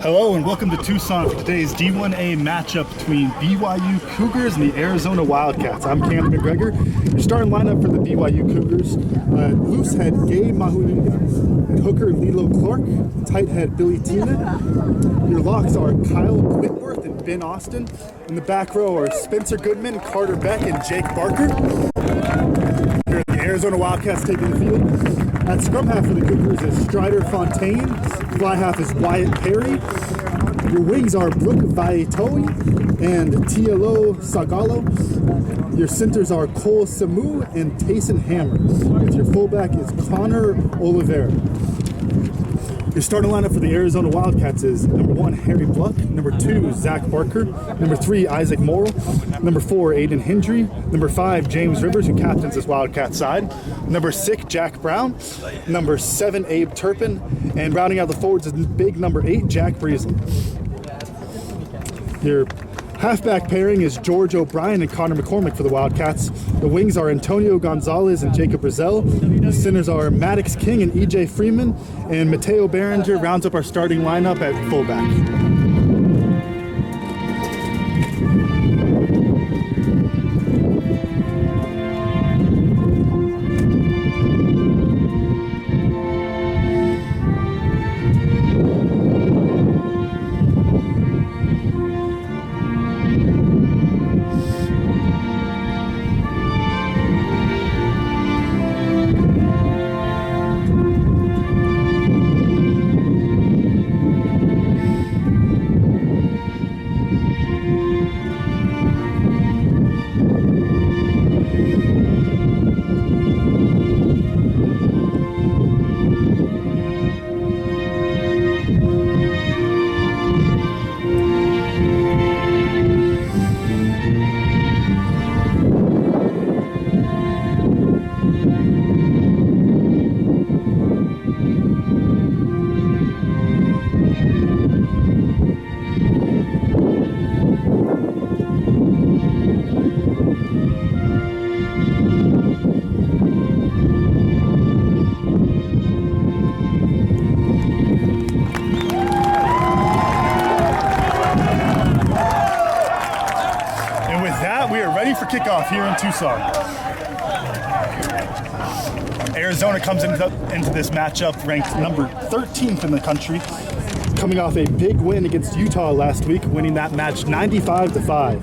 Hello and welcome to Tucson for today's D1A matchup between BYU Cougars and the Arizona Wildcats. I'm Cam McGregor. Your starting lineup for the BYU Cougars: loose head Gabe Mahuinga, hooker Lilo Clark, tight head Billy Tina. Your locks are Kyle Whitworth and Ben Austin. In the back row are Spencer Goodman, Carter Beck, and Jake Barker. Here the Arizona Wildcats taking the field. At scrum half for the Cougars is Strider Fontaine. Fly half is Wyatt Perry. Your wings are Brooke Vaitoi and Tielo Sagalo. Your centers are Cole Samu and Tayson Hammer. With your fullback is Connor Oliveira. Your starting lineup for the Arizona Wildcats is number 1, Harry Bluck, number 2, Zach Barker, number 3, Isaac Morrill, number 4, Aiden Hendry, number 5, James Rivers, who captains this Wildcat side, number 6, Jack Brown, number 7, Abe Turpin, and rounding out the forwards is big number 8, Jack Breesley. Your halfback pairing is George O'Brien and Connor McCormick for the Wildcats. The wings are Antonio Gonzalez and Jacob Brazell. The centers are Maddox King and EJ Freeman, and Mateo Behringer rounds up our starting lineup at fullback. Kickoff here in Tucson. Arizona comes into this matchup ranked number 13th in the country, coming off a big win against Utah last week, winning that match 95-5.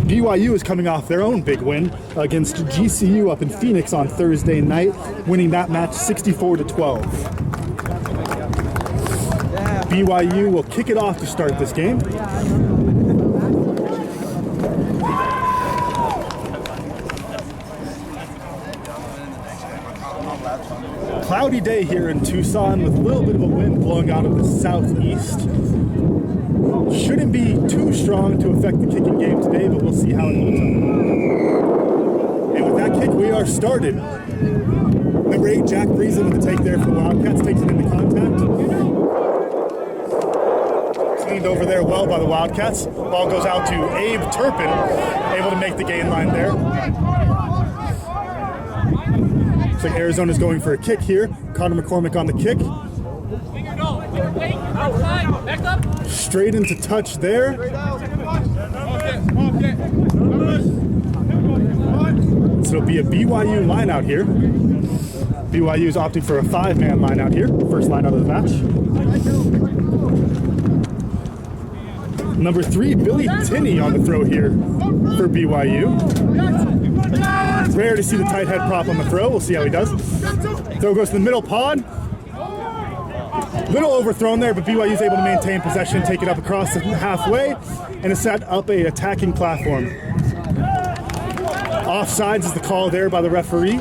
BYU is coming off their own big win against GCU up in Phoenix on Thursday night, winning that match 64-12. BYU will kick it off to start this game. Cloudy day here in Tucson with a little bit of a wind blowing out of the southeast. Shouldn't be too strong to affect the kicking game today, but we'll see how it holds up. And with that kick, we are started. Number 8, Jack Breesley with the take there for the Wildcats, takes it into contact. Cleaned over there well by the Wildcats. Ball goes out to Abe Turpin, able to make the gain line there. Looks like Arizona's going for a kick here. Connor McCormick on the kick. Straight into touch there. So it'll be a BYU line out here. BYU is opting for a 5-man line out here. First line out of the match. Number 3, Billy Tinney on the throw here for BYU. Rare to see the tight head prop on the throw. We'll see how he does. Throw goes to the middle pod. Little overthrown there, but BYU is able to maintain possession, take it up across the halfway, and has set up a attacking platform. Offsides is the call there by the referee.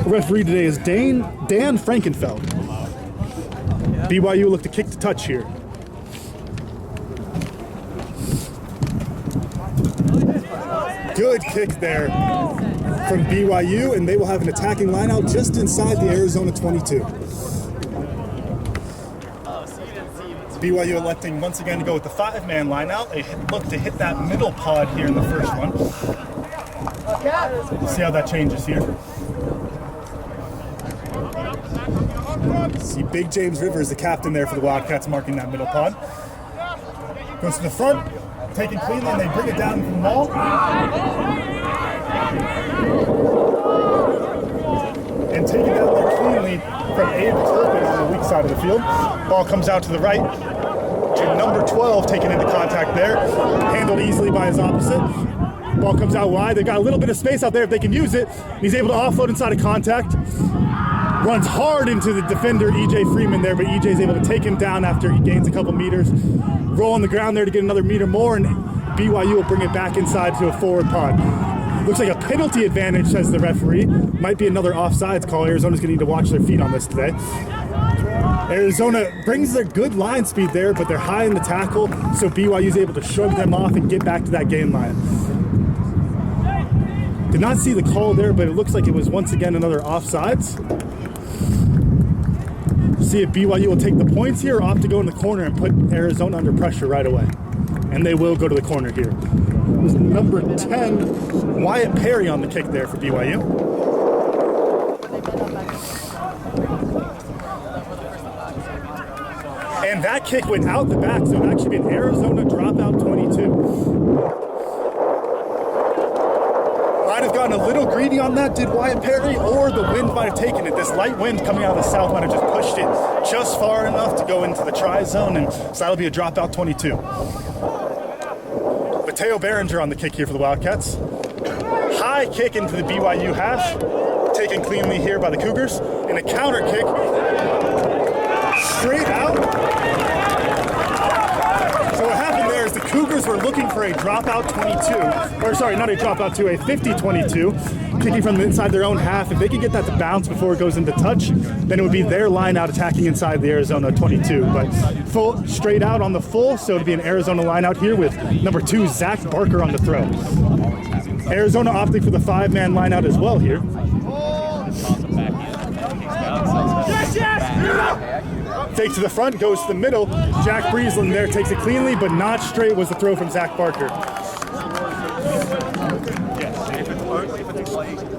The referee today is Dan Frankenfeld. BYU look to kick to touch here. Good kick there from BYU, and they will have an attacking lineout just inside the Arizona 22. BYU electing once again to go with the 5-man lineout. They look to hit that middle pod here in the first one. We'll see how that changes here. See big James Rivers, the captain there for the Wildcats, marking that middle pod. Goes to the front, taken cleanly, and they bring it down from the ball. And take it down there cleanly from Abe Turpin on the weak side of the field. Ball comes out to the right to number 12, taken into contact there. Handled easily by his opposite. Ball comes out wide. They've got a little bit of space out there if they can use it. He's able to offload inside of contact. Runs hard into the defender, E.J. Freeman there, but E.J.'s able to take him down after he gains a couple meters. Roll on the ground there to get another meter more, and BYU will bring it back inside to a forward pod. Looks like a penalty advantage, says the referee. Might be another offsides call. Arizona's going to need to watch their feet on this today. Arizona brings their good line speed there, but they're high in the tackle, so BYU's able to shrug them off and get back to that game line. Did not see the call there, but it looks like it was once again another offsides. See if BYU will take the points here or opt to go in the corner and put Arizona under pressure right away. And they will go to the corner here. It was number 10, Wyatt Perry on the kick there for BYU. And that kick went out the back, so it actually be an Arizona dropout 22. Might have gotten a little greedy on that, did Wyatt Perry, or the wind might have taken it. This light wind coming out of the south might have just pushed it just far enough to go into the try zone, and so that'll be a dropout 22. Mateo Behringer on the kick here for the Wildcats. High kick into the BYU half, taken cleanly here by the Cougars, and a counter kick straight out. So what happened there is the Cougars were looking for a dropout 22, or sorry, not a dropout 2, a 50-22, kicking from inside their own half. If they could get that to bounce before it goes into touch, then it would be their line out attacking inside the Arizona 22. But full straight out on the full, so it'd be an Arizona line out here with number 2, Zach Barker on the throw. Arizona opting for the 5-man line out as well here. Fake to the front, goes to the middle. Jack Breesland there takes it cleanly, but not straight was the throw from Zach Barker.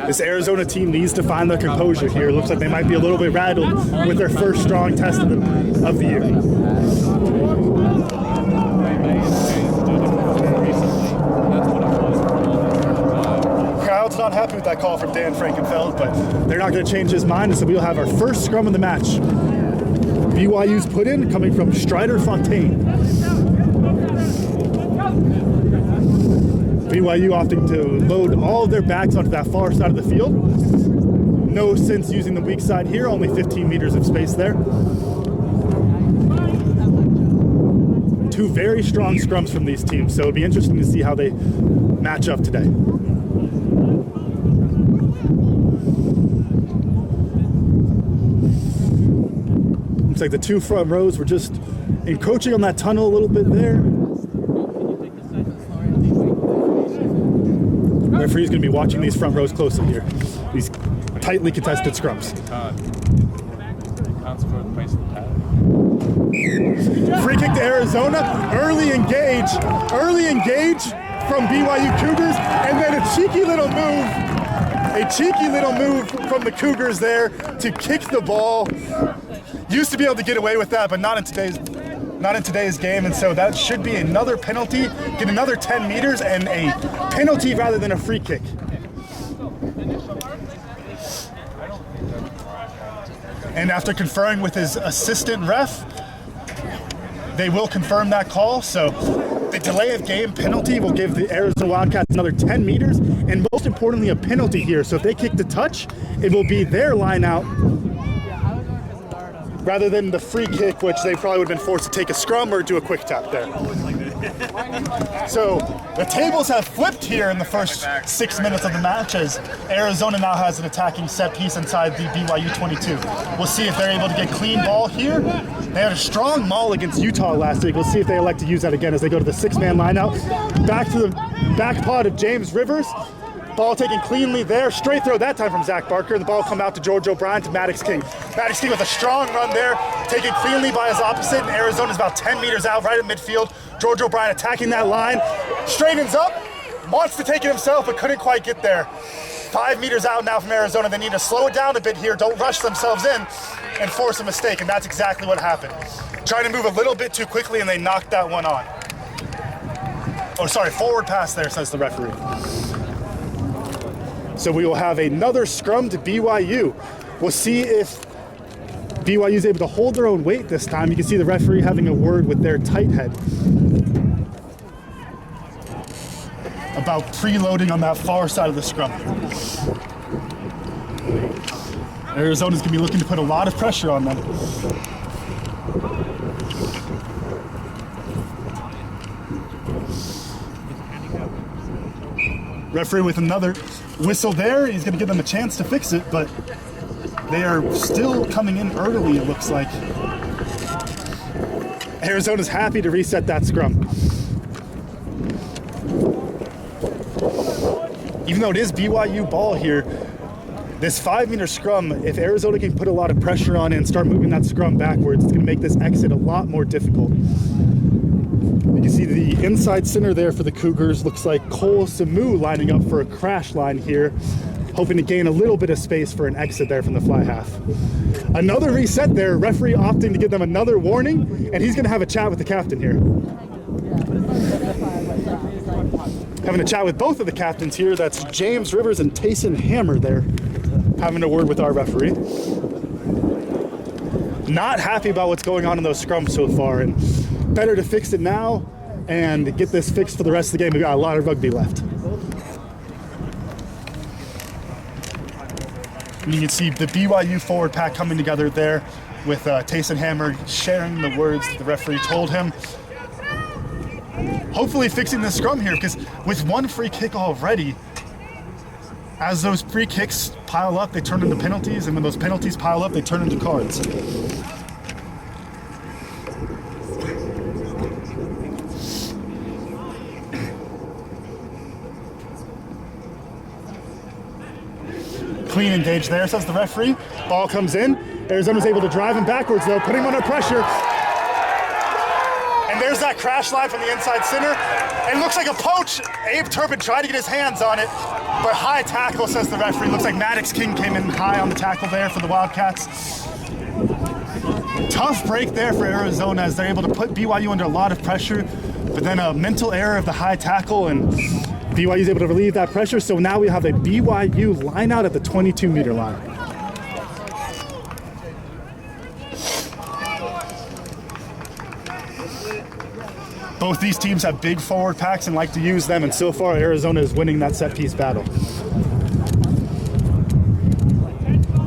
This Arizona team needs to find their composure here. Looks like they might be a little bit rattled with their first strong test of the year. Crowd's not happy with that call from Dan Frankenfeld, but they're not going to change his mind, and so we'll have our first scrum of the match. BYU's put in, coming from Strider Fontaine. BYU opting to load all of their backs onto that far side of the field. No sense using the weak side here, only 15 meters of space there. Two very strong scrums from these teams, so it'll be interesting to see how they match up today. Looks like the two front rows were just encroaching on that tunnel a little bit there. The referee's going to be watching these front rows closely here. These tightly contested scrums. Free kick to Arizona. Early engage from BYU Cougars, and then a cheeky little move from the Cougars there to kick the ball. Used to be able to get away with that, but not in today's game, and so that should be another penalty, get another 10 meters, and a penalty rather than a free kick. And after conferring with his assistant ref, they will confirm that call, so the delay of game penalty will give the Arizona Wildcats another 10 meters, and most importantly, a penalty here. So if they kick the touch, it will be their line out, rather than the free kick, which they probably would have been forced to take a scrum or do a quick tap there. So the tables have flipped here in the first 6 minutes of the match, as Arizona now has an attacking set piece inside the BYU 22. We'll see if they're able to get clean ball here. They had a strong maul against Utah last week. We'll see if they elect to use that again as they go to the 6-man line out. Back to the back pod of James Rivers. Ball taken cleanly there. Straight throw that time from Zach Barker. The ball come out to George O'Brien to Maddox King. Maddox King with a strong run there. Taken cleanly by his opposite. And Arizona's about 10 meters out right at midfield. George O'Brien attacking that line. Straightens up. Wants to take it himself, but couldn't quite get there. 5 meters out now from Arizona. They need to slow it down a bit here. Don't rush themselves in and force a mistake, and that's exactly what happened. Trying to move a little bit too quickly, and they knocked that one on. Oh, sorry, forward pass there, says the referee. So we will have another scrum to BYU. We'll see if BYU is able to hold their own weight this time. You can see the referee having a word with their tight head about preloading on that far side of the scrum. Arizona's gonna be looking to put a lot of pressure on them. Referee with another whistle there. He's gonna give them a chance to fix it, but they are still coming in early, it looks like. Arizona's happy to reset that scrum. Even though it is BYU ball here, this 5 meter scrum, if Arizona can put a lot of pressure on it and start moving that scrum backwards, it's gonna make this exit a lot more difficult. You can see the inside center there for the Cougars. Looks like Cole Samu lining up for a crash line here, hoping to gain a little bit of space for an exit there from the fly half. Another reset there, referee opting to give them another warning, and he's gonna have a chat with the captain here. Having a chat with both of the captains here. That's James Rivers and Tayson Hammer there, having a word with our referee. Not happy about what's going on in those scrums so far, and better to fix it now and get this fixed for the rest of the game. We've got a lot of rugby left. And you can see the BYU forward pack coming together there with Tayson Hammer sharing the words that the referee told him. Hopefully fixing the scrum here, because with one free kick already, as those free kicks pile up, they turn into penalties, and when those penalties pile up, they turn into cards. Clean engage there, says the referee. Ball comes in. Arizona's able to drive him backwards, though, putting him under pressure. And there's that crash line from the inside center. It looks like a poach. Abe Turpin tried to get his hands on it, but high tackle, says the referee. Looks like Maddox King came in high on the tackle there for the Wildcats. Tough break there for Arizona as they're able to put BYU under a lot of pressure, but then a mental error of the high tackle, and BYU is able to relieve that pressure. So now we have a BYU line out at the 22 meter line. Both these teams have big forward packs and like to use them, and so far Arizona is winning that set piece battle.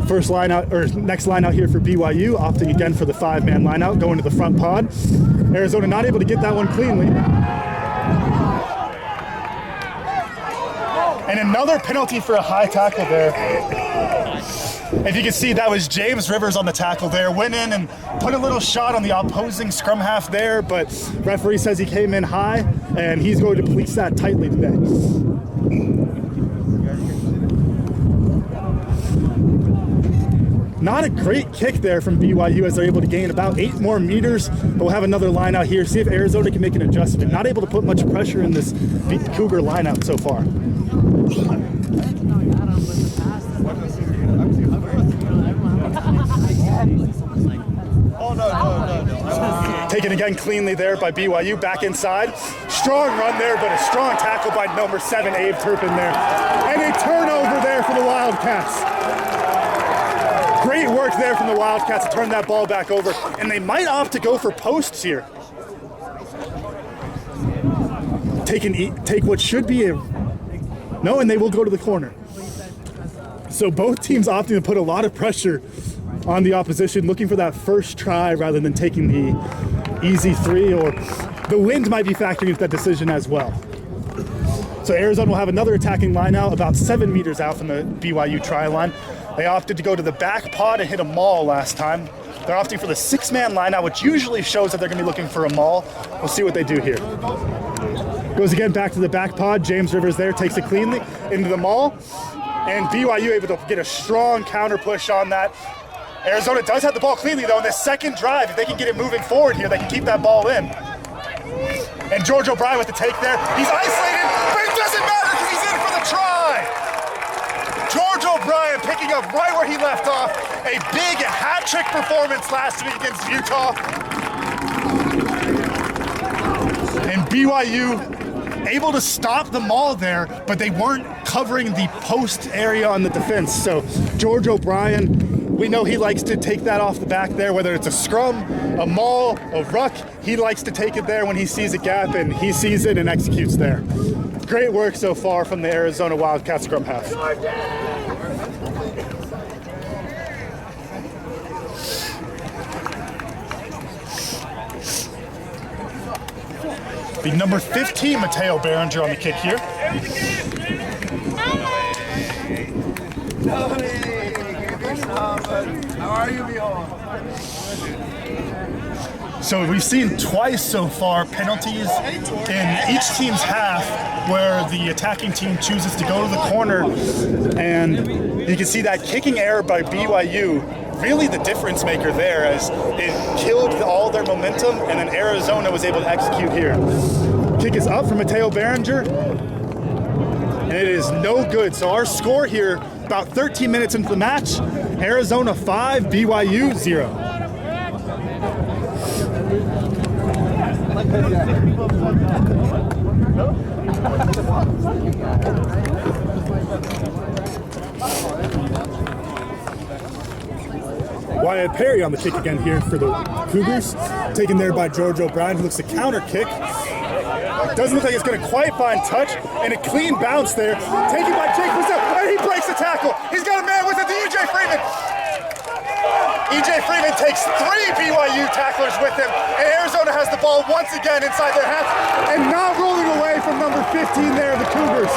First line out, or next line out here for BYU, opting again for the 5-man line out, going to the front pod. Arizona not able to get that one cleanly. And another penalty for a high tackle there. If you can see, that was James Rivers on the tackle there. Went in and put a little shot on the opposing scrum half there, but referee says he came in high, and he's going to police that tightly today. Not a great kick there from BYU as they're able to gain about 8 more meters, but we'll have another line out here. See if Arizona can make an adjustment. Not able to put much pressure in this Cougar line out so far. Taken again cleanly there by BYU, back inside. Strong run there, but a strong tackle by number 7, Abe Turpin there. And a turnover there for the Wildcats. Great work there from the Wildcats to turn that ball back over, and they might opt to go for posts here. Take what should be a no, and they will go to the corner. So both teams opting to put a lot of pressure on the opposition, looking for that first try rather than taking the easy 3, or the wind might be factoring into that decision as well. So Arizona will have another attacking line out about 7 meters out from the BYU try line. They opted to go to the back pod and hit a maul last time. They're opting for the 6-man line out, which usually shows that they're going to be looking for a maul. We'll see what they do here. Goes again back to the back pod. James Rivers there takes it cleanly into the maul. And BYU able to get a strong counter push on that. Arizona does have the ball cleanly, though, in this second drive. If they can get it moving forward here, they can keep that ball in. And George O'Brien with the take there. He's isolated, but it doesn't matter because he's in for the try. Bryan picking up right where he left off. A big hat trick performance last week against Utah. And BYU able to stop the maul there, but they weren't covering the post area on the defense. So George O'Brien, we know he likes to take that off the back there, whether it's a scrum, a maul, a ruck. He likes to take it there when he sees a gap, and he sees it and executes there. Great work so far from the Arizona Wildcats scrum half. The number 15, Mateo Berenger on the kick here. How are you, Leo? So we've seen twice so far penalties in each team's half where the attacking team chooses to go to the corner, and you can see that kicking error by BYU, really the difference maker there, as it killed all their momentum, and then Arizona was able to execute here. Kick is up for Mateo Berenger, and it is no good. So our score here, about 13 minutes into the match, Arizona 5, BYU 0. Wyatt Perry on the kick again here for the Cougars. Taken there by George O'Brien, who looks to counter kick. Doesn't look like it's going to quite find touch, and a clean bounce there. Taken by Jake Brazil, and he breaks the tackle. He's got a man with it, EJ Freeman. EJ Freeman takes 3 BYU tacklers with him, and Arizona has the ball once again inside their half, and not rolling away from number 15 there, the Cougars.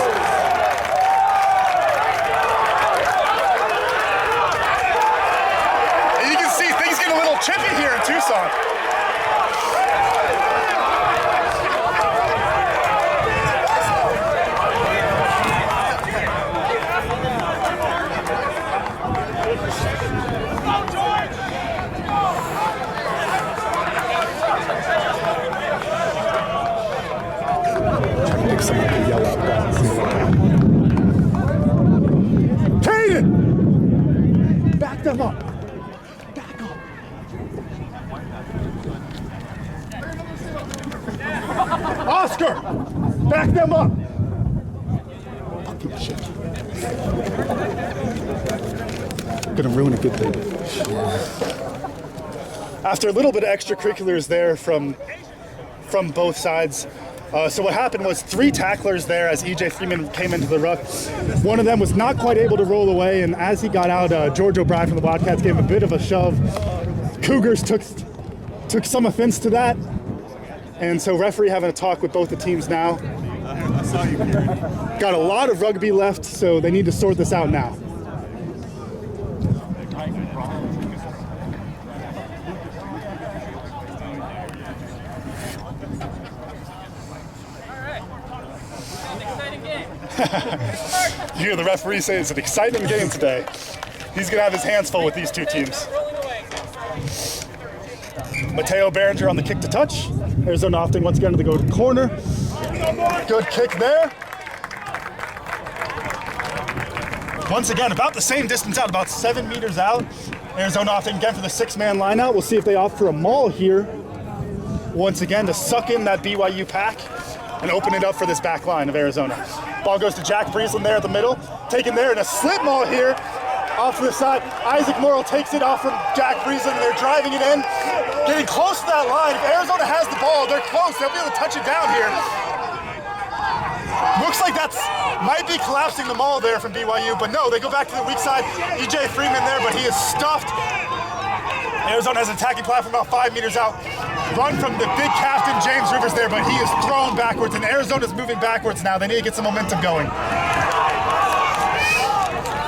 Chippy here in Tucson. Caden! Back them up. Oscar, back them up. Gonna ruin a good thing. After a little bit of extracurriculars there from both sides. So what happened was 3 tacklers there as EJ Freeman came into the ruck. One of them was not quite able to roll away, and as he got out, George O'Brien from the Wildcats gave him a bit of a shove. Cougars took some offense to that. And so referee having a talk with both the teams now. I saw you here. Got a lot of rugby left, so they need to sort this out now. You hear the referee say it's an exciting game today. He's gonna have his hands full with these two teams. Mateo Berenger on the kick to touch. Arizona opting once again to go to the corner. Good kick there. Once again, about the same distance out, about 7 meters out. Arizona opting again for the 6-man lineout. We'll see if they opt for a maul here. Once again to suck in that BYU pack and open it up for this back line of Arizona. Ball goes to Jack Breeslin there at the middle. Taken there in a slip maul here. Off to the side, Isaac Morrill takes it off from Jack Breeslin, and they're driving it in. Getting close to that line. If Arizona has the ball, they're close. They'll be able to touch it down here. Looks like that's might be collapsing the maul there from BYU, but no, they go back to the weak side. EJ Freeman there, but he is stuffed. Arizona has an attacking platform about 5 meters out. Run from the big captain, James Rivers there, but he is thrown backwards, and Arizona's moving backwards now. They need to get some momentum going.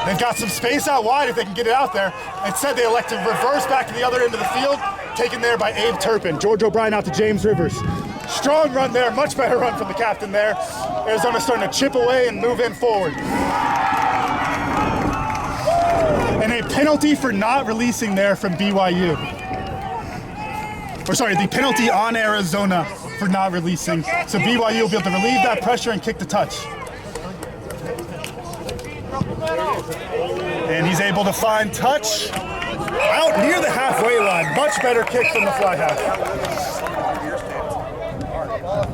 They've got some space out wide if they can get it out there. Instead, they elect to reverse back to the other end of the field, taken there by Abe Turpin. George O'Brien out to James Rivers. Strong run there, much better run from the captain there. Arizona starting to chip away and move in forward. And a penalty for not releasing there from BYU. Or sorry, the penalty on Arizona for not releasing. So BYU will be able to relieve that pressure and kick the touch. And he's able to find touch out near the halfway line. Much better kick from the fly half.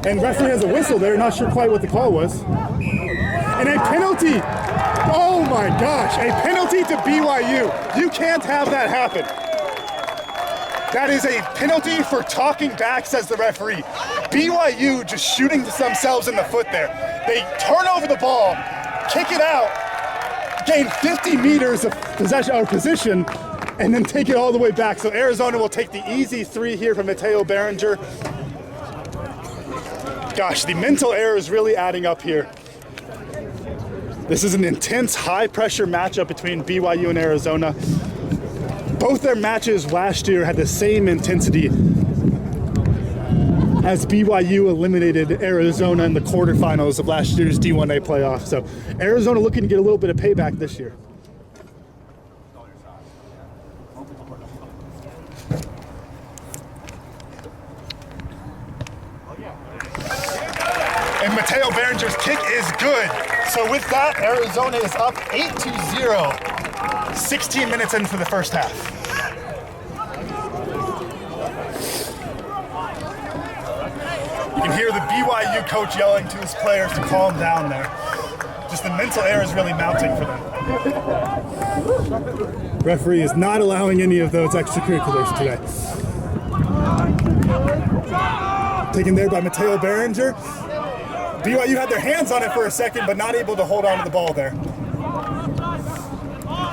And referee has a whistle there, not sure quite what the call was. And a penalty. Oh my gosh, a penalty to BYU. You can't have that happen. That is a penalty for talking back, says the referee. BYU just shooting themselves in the foot there. They turn over the ball, kick it out, gain 50 meters of position, and then take it all the way back. So Arizona will take the easy 3 here from Mateo Berenger. Gosh, the mental error is really adding up here. This is an intense, high-pressure matchup between BYU and Arizona. Both their matches last year had the same intensity as BYU eliminated Arizona in the quarterfinals of last year's D1A playoff. So Arizona looking to get a little bit of payback this year. And Mateo Berenger's kick is good. So with that, Arizona is up 8-0, 16 minutes into the first half. You can hear the BYU coach yelling to his players to calm down there. Just the mental error is really mounting for them. Referee is not allowing any of those extracurriculars today. Taken there by Mateo Berenger. BYU had their hands on it for a second, but not able to hold on to the ball there.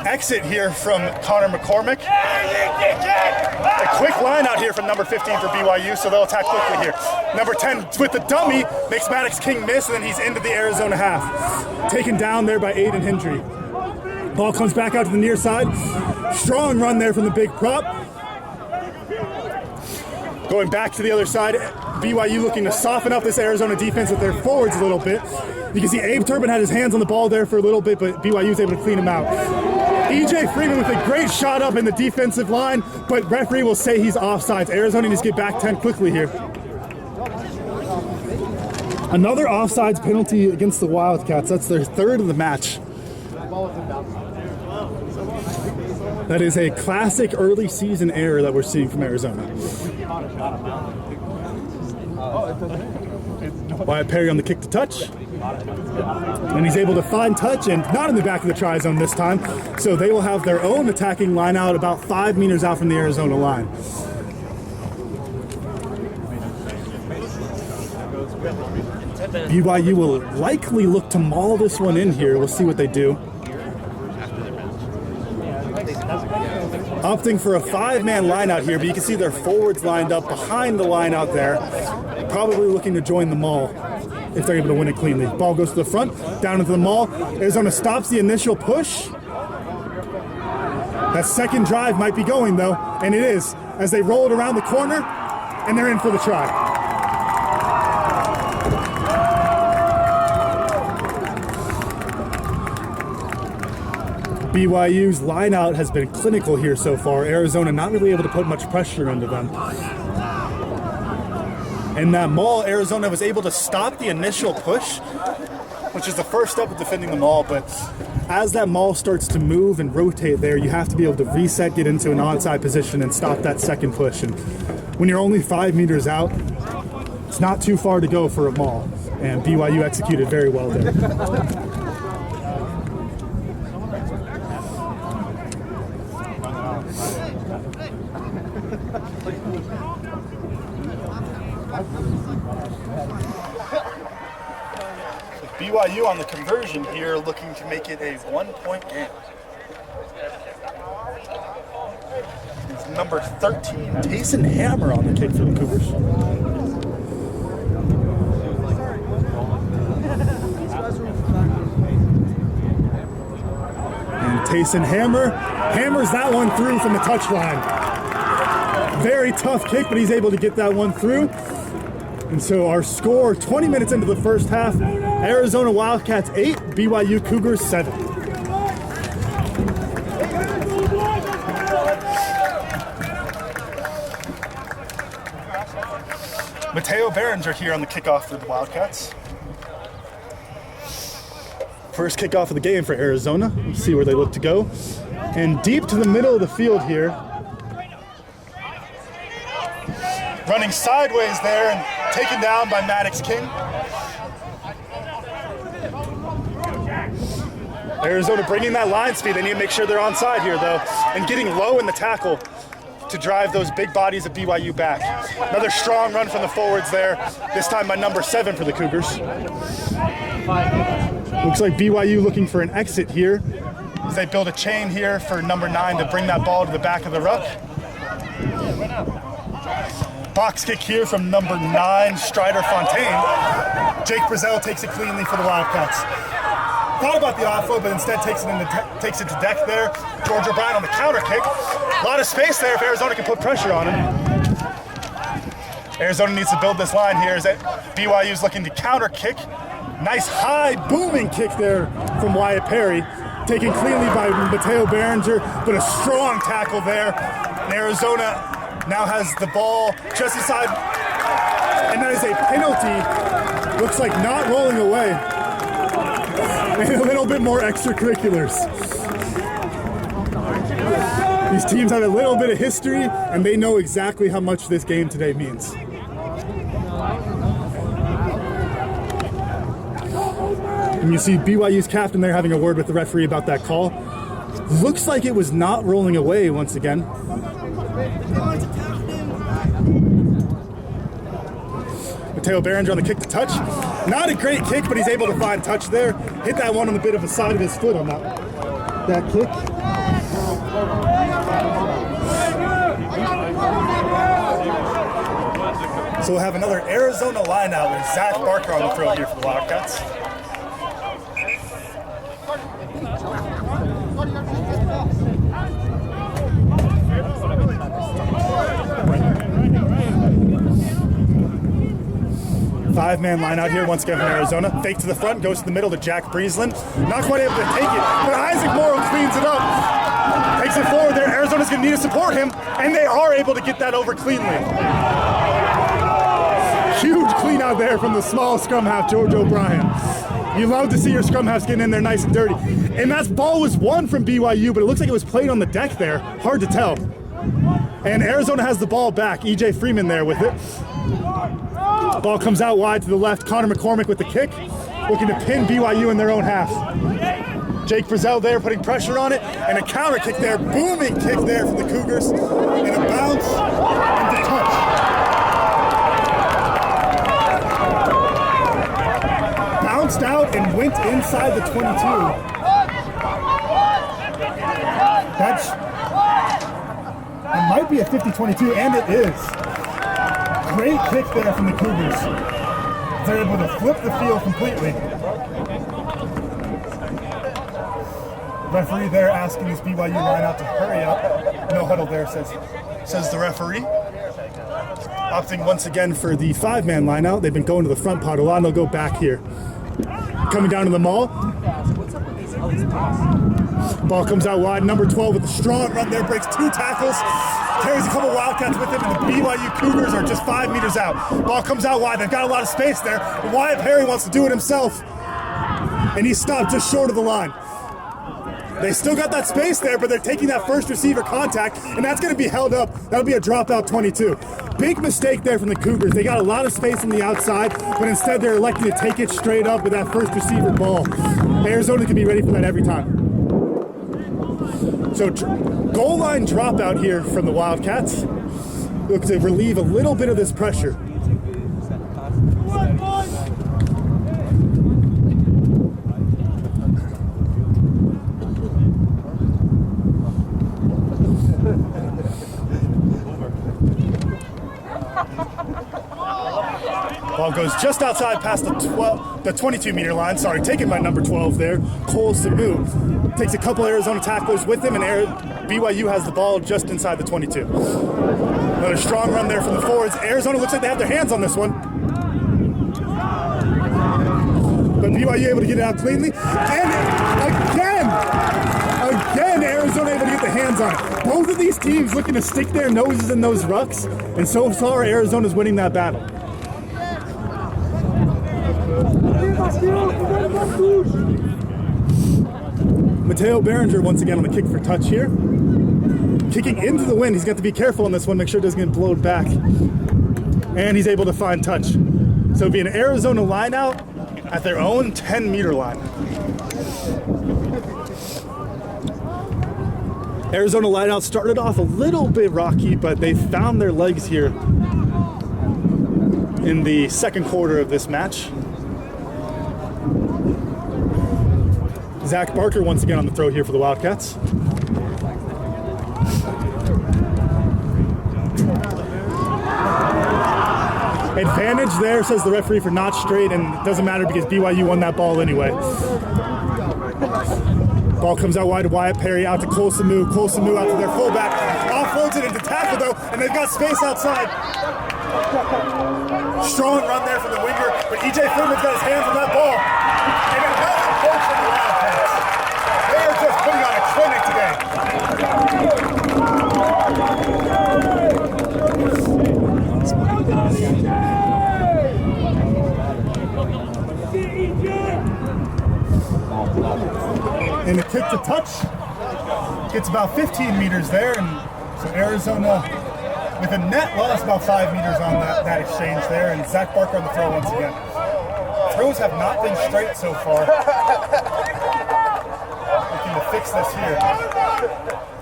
Exit here from Connor McCormick. A quick line out here from number 15 for BYU, so they'll attack quickly here. Number 10 with the dummy, makes Maddox King miss, and then he's into the Arizona half. Taken down there by Aiden Hendry. Ball comes back out to the near side. Strong run there from the big prop. Going back to the other side, BYU looking to soften up this Arizona defense with their forwards a little bit. You can see Abe Turbin had his hands on the ball there for a little bit, but BYU was able to clean him out. EJ Freeman with a great shot up in the defensive line, but referee will say he's offsides. Arizona needs to get back 10 quickly here. Another offsides penalty against the Wildcats. That's their 3rd of the match. That is a classic early season error that we're seeing from Arizona. Wyatt Perry on the kick to touch. And he's able to find touch and not in the back of the try zone this time. So they will have their own attacking line out about 5 meters out from the Arizona line. BYU will likely look to maul this one in here. We'll see what they do. Opting for a 5-man line out here, but you can see their forwards lined up behind the line out there. Probably looking to join the maul if they're able to win it cleanly. Ball goes to the front, down into the maul. Arizona stops the initial push. That second drive might be going though, and it is, as they roll it around the corner, and they're in for the try. BYU's lineout has been clinical here so far. Arizona not really able to put much pressure into them. In that maul, Arizona was able to stop the initial push, which is the first step of defending the maul, but as that maul starts to move and rotate there, you have to be able to reset, get into an onside position, and stop that second push. And when you're only 5 meters out, it's not too far to go for a maul, and BYU executed very well there. BYU on the conversion here, looking to make it a 1-point game. It's number 13, Tayson Hammer on the kick for the Cougars. And Tayson Hammer hammers that one through from the touchline. Very tough kick, but he's able to get that one through. And so our score, 20 minutes into the first half, Arizona Wildcats 8, BYU Cougars 7. Mateo Berenger here on the kickoff for the Wildcats. First kickoff of the game for Arizona. Let's see where they look to go. And deep to the middle of the field here. Running sideways there and taken down by Maddox King. Arizona bringing that line speed. They need to make sure they're onside here, though, and getting low in the tackle to drive those big bodies of BYU back. Another strong run from the forwards there, this time by number 7 for the Cougars. Looks like BYU looking for an exit here as they build a chain here for number 9 to bring that ball to the back of the ruck. Box kick here from number 9, Strider Fontaine. Jake Brazel takes it cleanly for the Wildcats. Thought about the offload, but instead takes it to deck there. George O'Brien on the counter kick. A lot of space there if Arizona can put pressure on him. Arizona needs to build this line here as BYU's looking to counter kick. Nice high booming kick there from Wyatt Perry. Taken cleanly by Mateo Berenger, but a strong tackle there. And Arizona now has the ball just inside, and that is a penalty. Looks like not rolling away. And a little bit more extracurriculars. These teams have a little bit of history, and they know exactly how much this game today means. And you see BYU's captain there having a word with the referee about that call. Looks like it was not rolling away once again. Mateo Berenger on the kick to touch. Not a great kick, but he's able to find touch there. Hit that one on the bit of the side of his foot on that kick. So we'll have another Arizona line out with Zach Barker on the throw here for the Wildcats. Five-man line out here once again from Arizona. Fake to the front, goes to the middle to Jack Breeslin. Not quite able to take it, but Isaac Morrow cleans it up. Takes it forward there. Arizona's going to need to support him, and they are able to get that over cleanly. Huge clean out there from the small scrum half, George O'Brien. You love to see your scrum halves getting in there nice and dirty. And that ball was won from BYU, but it looks like it was played on the deck there. Hard to tell. And Arizona has the ball back. EJ Freeman there with it. Ball comes out wide to the left. Connor McCormick with the kick, looking to pin BYU in their own half. Jake Brazel there putting pressure on it, and a counter kick there, booming kick there from the Cougars, and a bounce into touch. Bounced out and went inside the 22. It might be a 50-22, and it is. Great kick there from the Cougars. They're able to flip the field completely. Referee there asking his BYU line out to hurry up. No huddle there, says the referee. Opting once again for the 5-man line out. They've been going to the front pod a lot, and they'll go back here. Coming down to the maul. Ball comes out wide. Number 12 with a strong run there, breaks 2 tackles. Carries a couple Wildcats with him, and the BYU Cougars are just 5 meters out. Ball comes out wide. They've got a lot of space there. Wyatt Perry wants to do it himself, and he's stopped just short of the line. They still got that space there, but they're taking that first receiver contact, and that's going to be held up. That'll be a dropout 22. Big mistake there from the Cougars. They got a lot of space on the outside, but instead they're electing to take it straight up with that first receiver ball. Arizona can be ready for that every time. So goal line dropout here from the Wildcats. Look to relieve a little bit of this pressure. Ball goes just outside past the 22-meter line. Sorry, taken by number 12 there, Cole Samu. Takes a couple Arizona tacklers with him, and BYU has the ball just inside the 22. Another strong run there from the forwards. Arizona looks like they have their hands on this one. But BYU able to get it out cleanly. And again, Arizona able to get the hands on it. Both of these teams looking to stick their noses in those rucks, and so far Arizona's winning that battle. Mateo Berenger once again on the kick for touch here. Kicking into the wind. He's got to be careful on this one, make sure it doesn't get blown back. And he's able to find touch. So it'll be an Arizona line out at their own 10-meter line. Arizona lineout started off a little bit rocky, but they found their legs here in the second quarter of this match. Zach Barker once again on the throw here for the Wildcats. Advantage there, says the referee, for not straight, and it doesn't matter because BYU won that ball anyway. Ball comes out wide to Wyatt Perry, out to Colsamu. Colsamu out to their fullback. Offloads it into tackle though, and they've got space outside. Strong run there from the winger, but EJ Freeman's got his hands on that ball. And another point from the Wildcats. They are just putting on a clinic today. And the kick to touch gets about 15 meters there, and so Arizona with a net loss about 5 meters on that exchange there, and Zach Barker on the throw once again. Throws have not been straight so far. Looking to fix this here.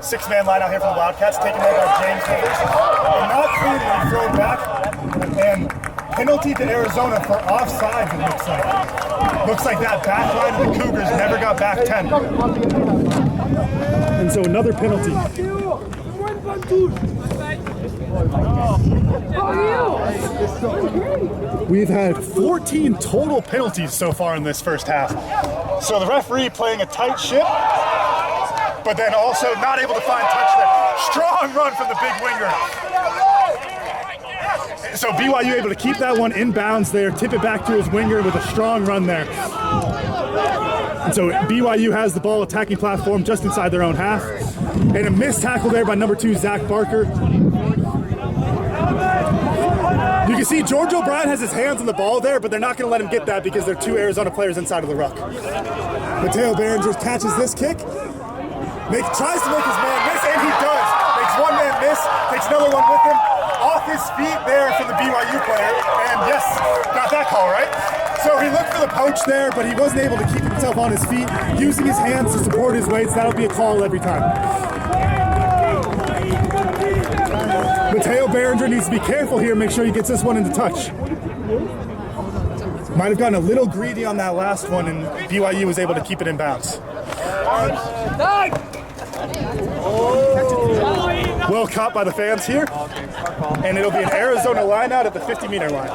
6-man line out here for the Wildcats, taken over by James Rivers. And not cleanly thrown back, and penalty to Arizona for offsides, it looks like. Looks like that back line of the Cougars never got back 10. And so another penalty. We've had 14 total penalties so far in this first half. So the referee playing a tight ship, but then also not able to find touch there. Strong run from the big winger. So BYU able to keep that one in bounds there, tip it back to his winger with a strong run there. And so BYU has the ball attacking platform just inside their own half. And a missed tackle there by number 2, Zach Barker. You can see George O'Brien has his hands on the ball there, but they're not going to let him get that because there are 2 Arizona players inside of the ruck. Mateo Berenger catches this kick, tries to make his man miss, and he does. Makes one man miss, takes another one with him. Off his feet there for the BYU player, and yes, got that call, right? So he looked for the poach there, but he wasn't able to keep himself on his feet, using his hands to support his weights. That'll be a call every time. Mateo Berenger needs to be careful here, make sure he gets this one into touch. Might have gotten a little greedy on that last one, and BYU was able to keep it in bounds. Well caught by the fans here, and it'll be an Arizona line out at the 50-meter line.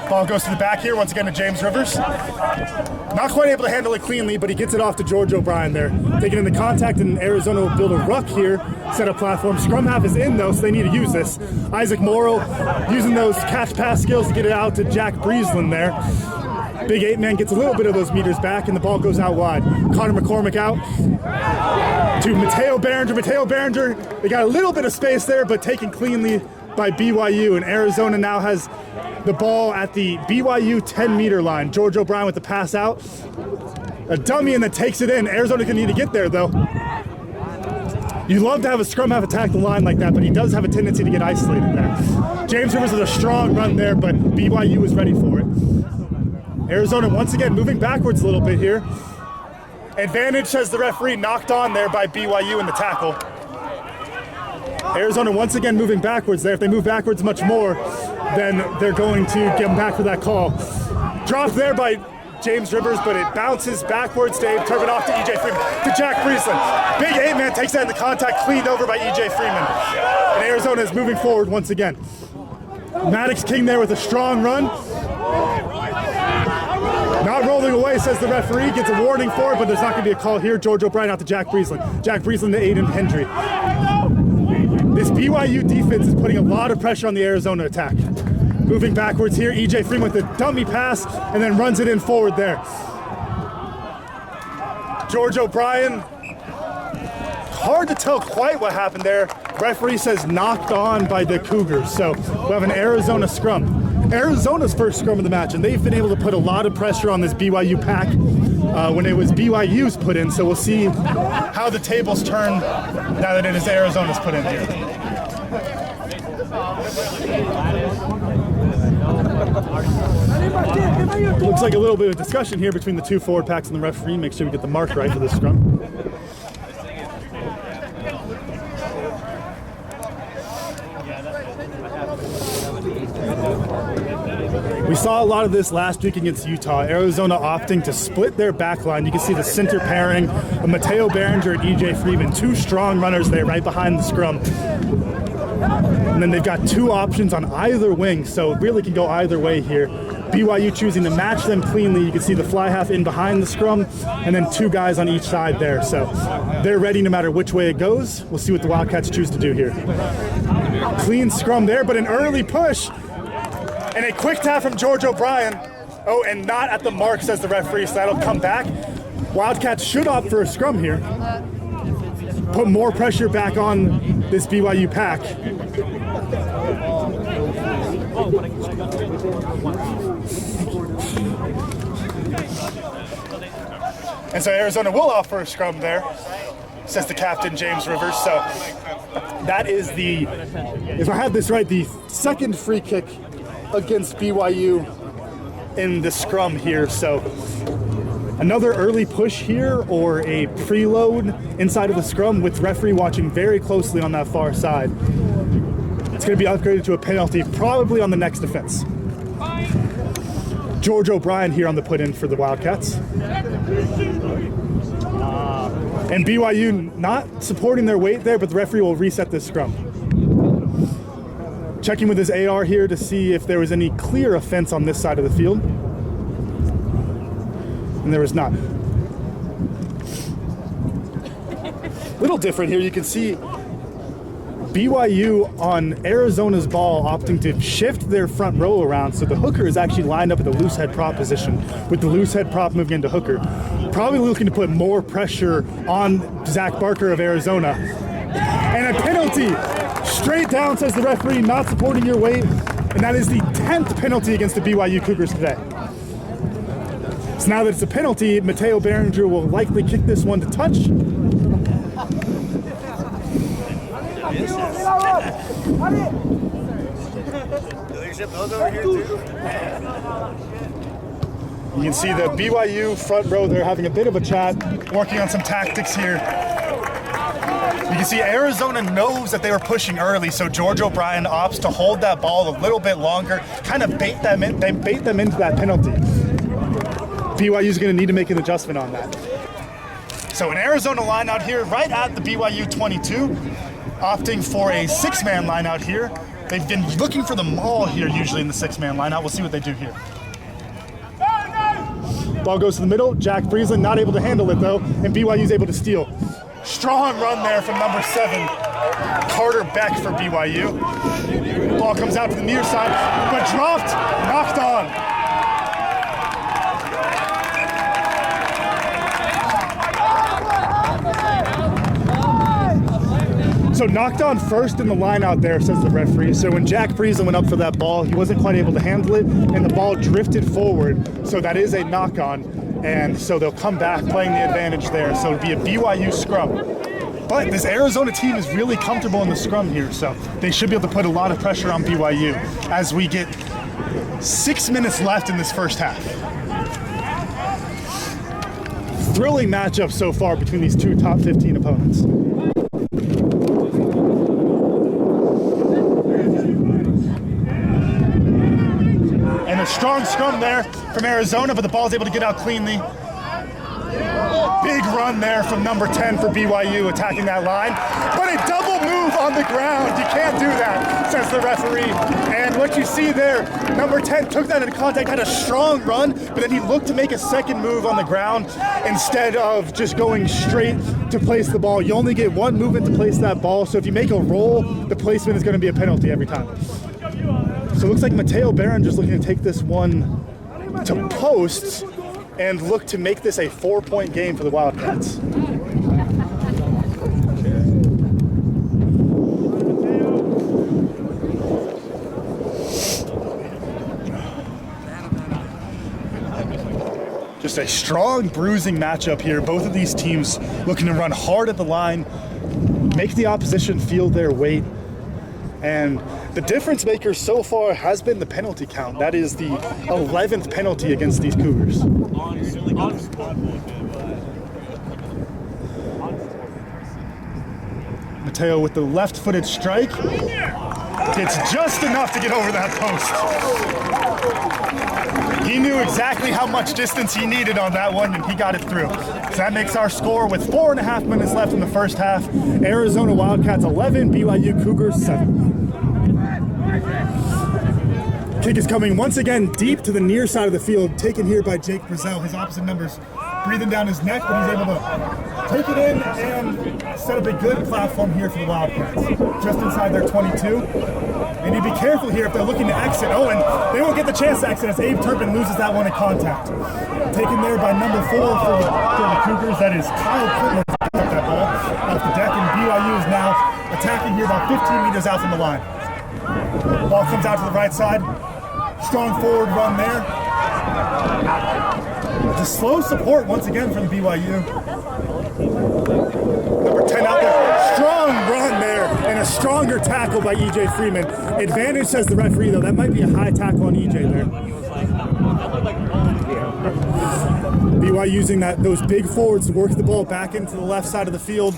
Ball goes to the back here, once again to James Rivers. Not quite able to handle it cleanly, but he gets it off to George O'Brien there. Taking in the contact, and Arizona will build a ruck here, set up platform. Scrum half is in though, so they need to use this. Isaac Morrow using those catch-pass skills to get it out to Jack Breeslin there. Big 8-man gets a little bit of those meters back, and the ball goes out wide. Connor McCormick out to Mateo Berenger. Mateo Berenger, they got a little bit of space there, but taken cleanly by BYU, and Arizona now has the ball at the BYU 10-meter line. George O'Brien with the pass out. A dummy, and then takes it in. Arizona's gonna need to get there though. You love to have a scrum half attack the line like that, but he does have a tendency to get isolated there. James Rivers with a strong run there, but BYU was ready for it. Arizona once again moving backwards a little bit here. Advantage, says the referee, knocked on there by BYU in the tackle. Arizona once again moving backwards there. If they move backwards much more, then they're going to get them back for that call. Dropped there by James Rivers, but it bounces backwards. Dave Turbin off to EJ Freeman, to Jack Breeslin. Big 8-man takes that into contact, cleaned over by EJ Freeman. And Arizona is moving forward once again. Maddox King there with a strong run. Not rolling away, says the referee. Gets a warning for it, but there's not going to be a call here. George O'Brien out to Jack Breeslin. Jack Breeslin to Aiden Hendry. This BYU defense is putting a lot of pressure on the Arizona attack. Moving backwards here, EJ Freeman with the dummy pass, and then runs it in forward there. George O'Brien, hard to tell quite what happened there. Referee says knocked on by the Cougars. So we have an Arizona scrum. Arizona's first scrum of the match, and they've been able to put a lot of pressure on this BYU pack when it was BYU's put in. So we'll see how the tables turn now that it is Arizona's put in here. Looks like a little bit of discussion here between the two forward packs and the referee. Make sure we get the mark right for this scrum. We saw a lot of this last week against Utah. Arizona opting to split their back line. You can see the center pairing of Mateo Berenger and EJ Freeman, two strong runners there right behind the scrum. And then they've got two options on either wing, so it really can go either way here. BYU choosing to match them cleanly. You can see the fly half in behind the scrum, and then two guys on each side there. So they're ready no matter which way it goes. We'll see what the Wildcats choose to do here. Clean scrum there, but an early push. And a quick tap from George O'Brien. Oh, and not at the mark, says the referee, so that'll come back. Wildcats should opt for a scrum here. Put more pressure back on this BYU pack. And so Arizona will opt for a scrum there, says the captain, James Rivers. So that is the, if I have this right, the second free kick against BYU in the scrum here. So another early push here or a preload inside of the scrum with referee watching very closely on that far side. It's going to be upgraded to a penalty probably on the next defense. George O'Brien here on the put-in for the Wildcats. And BYU not supporting their weight there, but the referee will reset this scrum. Checking with his AR here to see if there was any clear offense on this side of the field. And there was not. Little different here. You can see BYU on Arizona's ball opting to shift their front row around, so the hooker is actually lined up at the loose head prop position with the loose head prop moving into hooker. Probably looking to put more pressure on Zach Barker of Arizona. And a penalty straight down, says the referee, not supporting your weight. And that is the 10th penalty against the BYU Cougars today. So now that it's a penalty, Mateo Berenger will likely kick this one to touch. You can see the BYU front row, they're having a bit of a chat, working on some tactics here. You can see Arizona knows that they were pushing early, so George O'Brien opts to hold that ball a little bit longer, kind of bait them in. They bait them into that penalty. BYU's going to need to make an adjustment on that. So an Arizona line out here right at the BYU 22, opting for a six-man line out here. They've been looking for the maul here usually in the six-man line out. We'll see what they do here. Ball goes to the middle. Jack Breeslin not able to handle it though, and BYU's able to steal. Strong run there from number 7, Carter Beck for BYU. Ball comes out to the near side, but dropped, knocked on. So knocked on first in the line out there, says the referee. So when Jack Breeslin went up for that ball, he wasn't quite able to handle it, and the ball drifted forward. So that is a knock on, and so they'll come back playing the advantage there. So it'll be a BYU scrum. But this Arizona team is really comfortable in the scrum here, so they should be able to put a lot of pressure on BYU as we get 6 minutes left in this first half. Thrilling matchup so far between these two top 15 opponents. And a strong scrum there from Arizona, but the ball's able to get out cleanly. Big run there from number 10 for BYU attacking that line. But a double move on the ground. You can't do that, says the referee. And what you see there, number 10 took that into contact, had a strong run, but then he looked to make a second move on the ground instead of just going straight to place the ball. You only get one movement to place that ball, so if you make a roll, the placement is going to be a penalty every time. So it looks like Mateo Berenger's looking to take this one to posts and look to make this a 4-point game for the Wildcats. Just a strong bruising matchup here. Both of these teams looking to run hard at the line, make the opposition feel their weight. And the difference maker so far has been the penalty count. That is the 11th penalty against these Cougars. Mateo with the left-footed strike. It's just enough to get over that post. He knew exactly how much distance he needed on that one, and he got it through. So that makes our score with 4.5 minutes left in the first half. Arizona Wildcats 11, BYU Cougars 7. Kick is coming once again deep to the near side of the field, taken here by Jake Brazel. His opposite numbers breathing down his neck, but he's able to take it in and set up a good platform here for the Wildcats. Just inside their 22. And you be careful here if they're looking to exit. Oh, and they won't get the chance to exit as Abe Turpin loses that one in contact. Taken there by number 4 for the Cougars. That is Kyle Quinlan who picked up that ball off the deck, and BYU is now attacking here about 15 meters out from the line. Ball comes out to the right side. Strong forward run there. Just slow support once again from BYU. Number 10 out there. Strong run there and a stronger tackle by EJ Freeman. Advantage, says the referee, though. That might be a high tackle on EJ there. BYU using those big forwards to work the ball back into the left side of the field.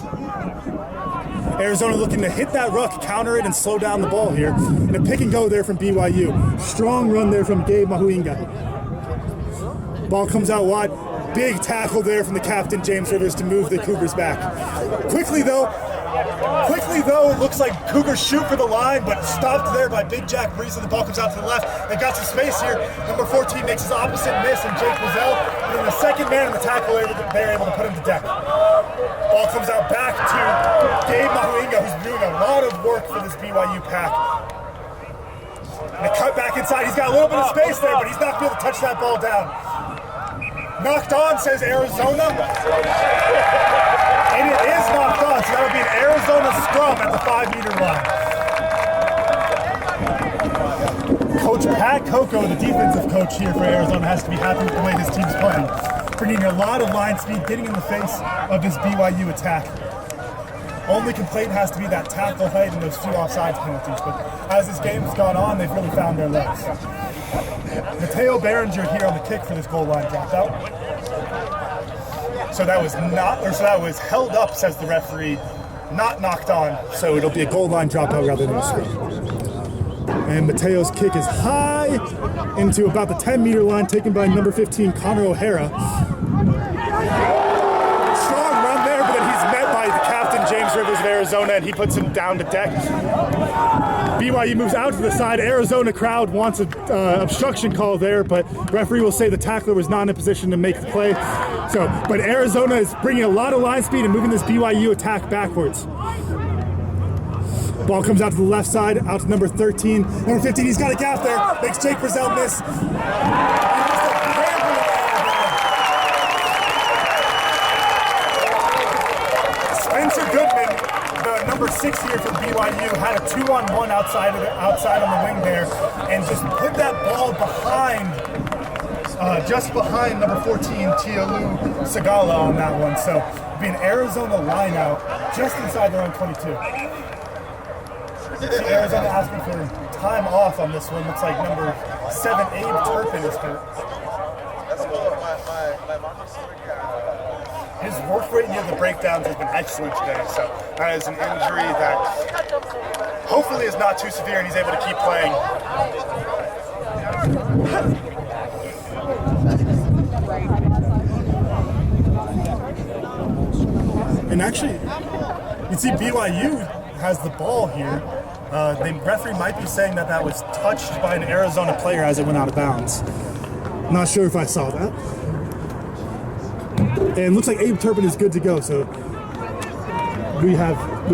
Arizona looking to hit that ruck, counter it, and slow down the ball here. And a pick and go there from BYU. Strong run there from Gabe Mahuinga. Ball comes out wide. Big tackle there from the captain, James Rivers, to move the Cougars back. Quickly though, it looks like Cougars shoot for the line, but stopped there by Big Jack Breeze, and the ball comes out to the left. They got some space here. Number 14 makes his opposite miss, and Jake Brazel, and then the second man in the tackle, they're able to put him to deck. Ball comes out back to Gabe Mahuinga, who's doing a lot of work for this BYU pack. And a cut back inside. He's got a little bit of space there, but he's not going to touch that ball down. Knocked on, says Arizona. And it is knocked on, so that'll be an Arizona scrum at the 5-meter line. Coach Pat Coco, the defensive coach here for Arizona, has to be happy with the way his team's playing. Bringing a lot of line speed, getting in the face of this BYU attack. Only complaint has to be that tackle height and those 2 offsides penalties. But as this game's gone on, they've really found their legs. Mateo Berenger here on the kick for this goal line dropout. So that was held up, says the referee, not knocked on. So it'll be a goal line dropout rather than a scrum. And Mateo's kick is high into about the 10-meter line, taken by number 15, Connor O'Hara. Strong run there, but then he's met by the captain, James Rivers of Arizona, and he puts him down to deck. BYU moves out to the side. Arizona crowd wants an obstruction call there, but referee will say the tackler was not in a position to make the play. But Arizona is bringing a lot of line speed and moving this BYU attack backwards. Ball comes out to the left side, out to number 13. Number 15, he's got a gap there. Makes Jake Brazel miss. Spencer Goodman, the number 6 here for BYU, had a 2-on-1 outside on the wing there, and just put that ball behind, just behind number 14, Tialu Sagala on that one. So it'll be an Arizona line out just inside their own 22. Arizona asking for time off on this one. Looks like number 7, Abe Turpin, is hurt. His work rate near the breakdowns has been excellent today, so that is an injury that hopefully is not too severe and he's able to keep playing. And actually, you see BYU has the ball here. The referee might be saying that was touched by an Arizona player as it went out of bounds. Not sure if I saw that. And looks like Abe Turpin is good to go, so we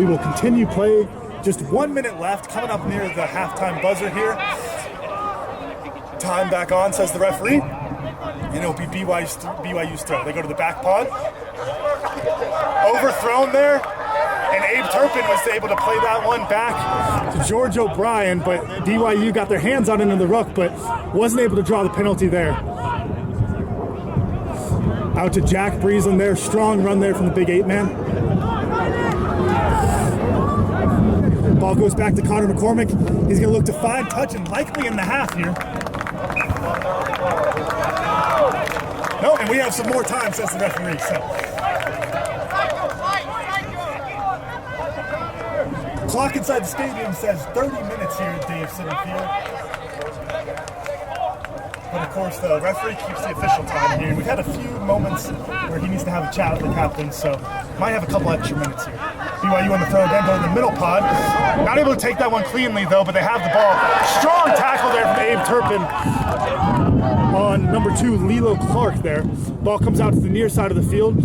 will continue play. Just 1 minute left, coming up near the halftime buzzer here. Time back on, says the referee. And it'll be BYU's throw. They go to the back pod. Overthrown there. And Abe Turpin was able to play that one back to George O'Brien, but BYU got their hands on it in the ruck, but wasn't able to draw the penalty there. Out to Jack Breezeland there. Strong run there from the big 8 man. Ball goes back to Connor McCormick. He's going to look to 5 touch and likely in the half here. No, and we have some more time, says the referee. So. Clock inside the stadium says 30 minutes here at Dave Center Field. But of course, the referee keeps the official time here. We've had a few moments where he needs to have a chat with the captain, so might have a couple extra minutes here. BYU on the throw, then going to the middle pod. Not able to take that one cleanly, though, but they have the ball. Strong tackle there from Abe Turpin on number 2, Lilo Clark there. Ball comes out to the near side of the field.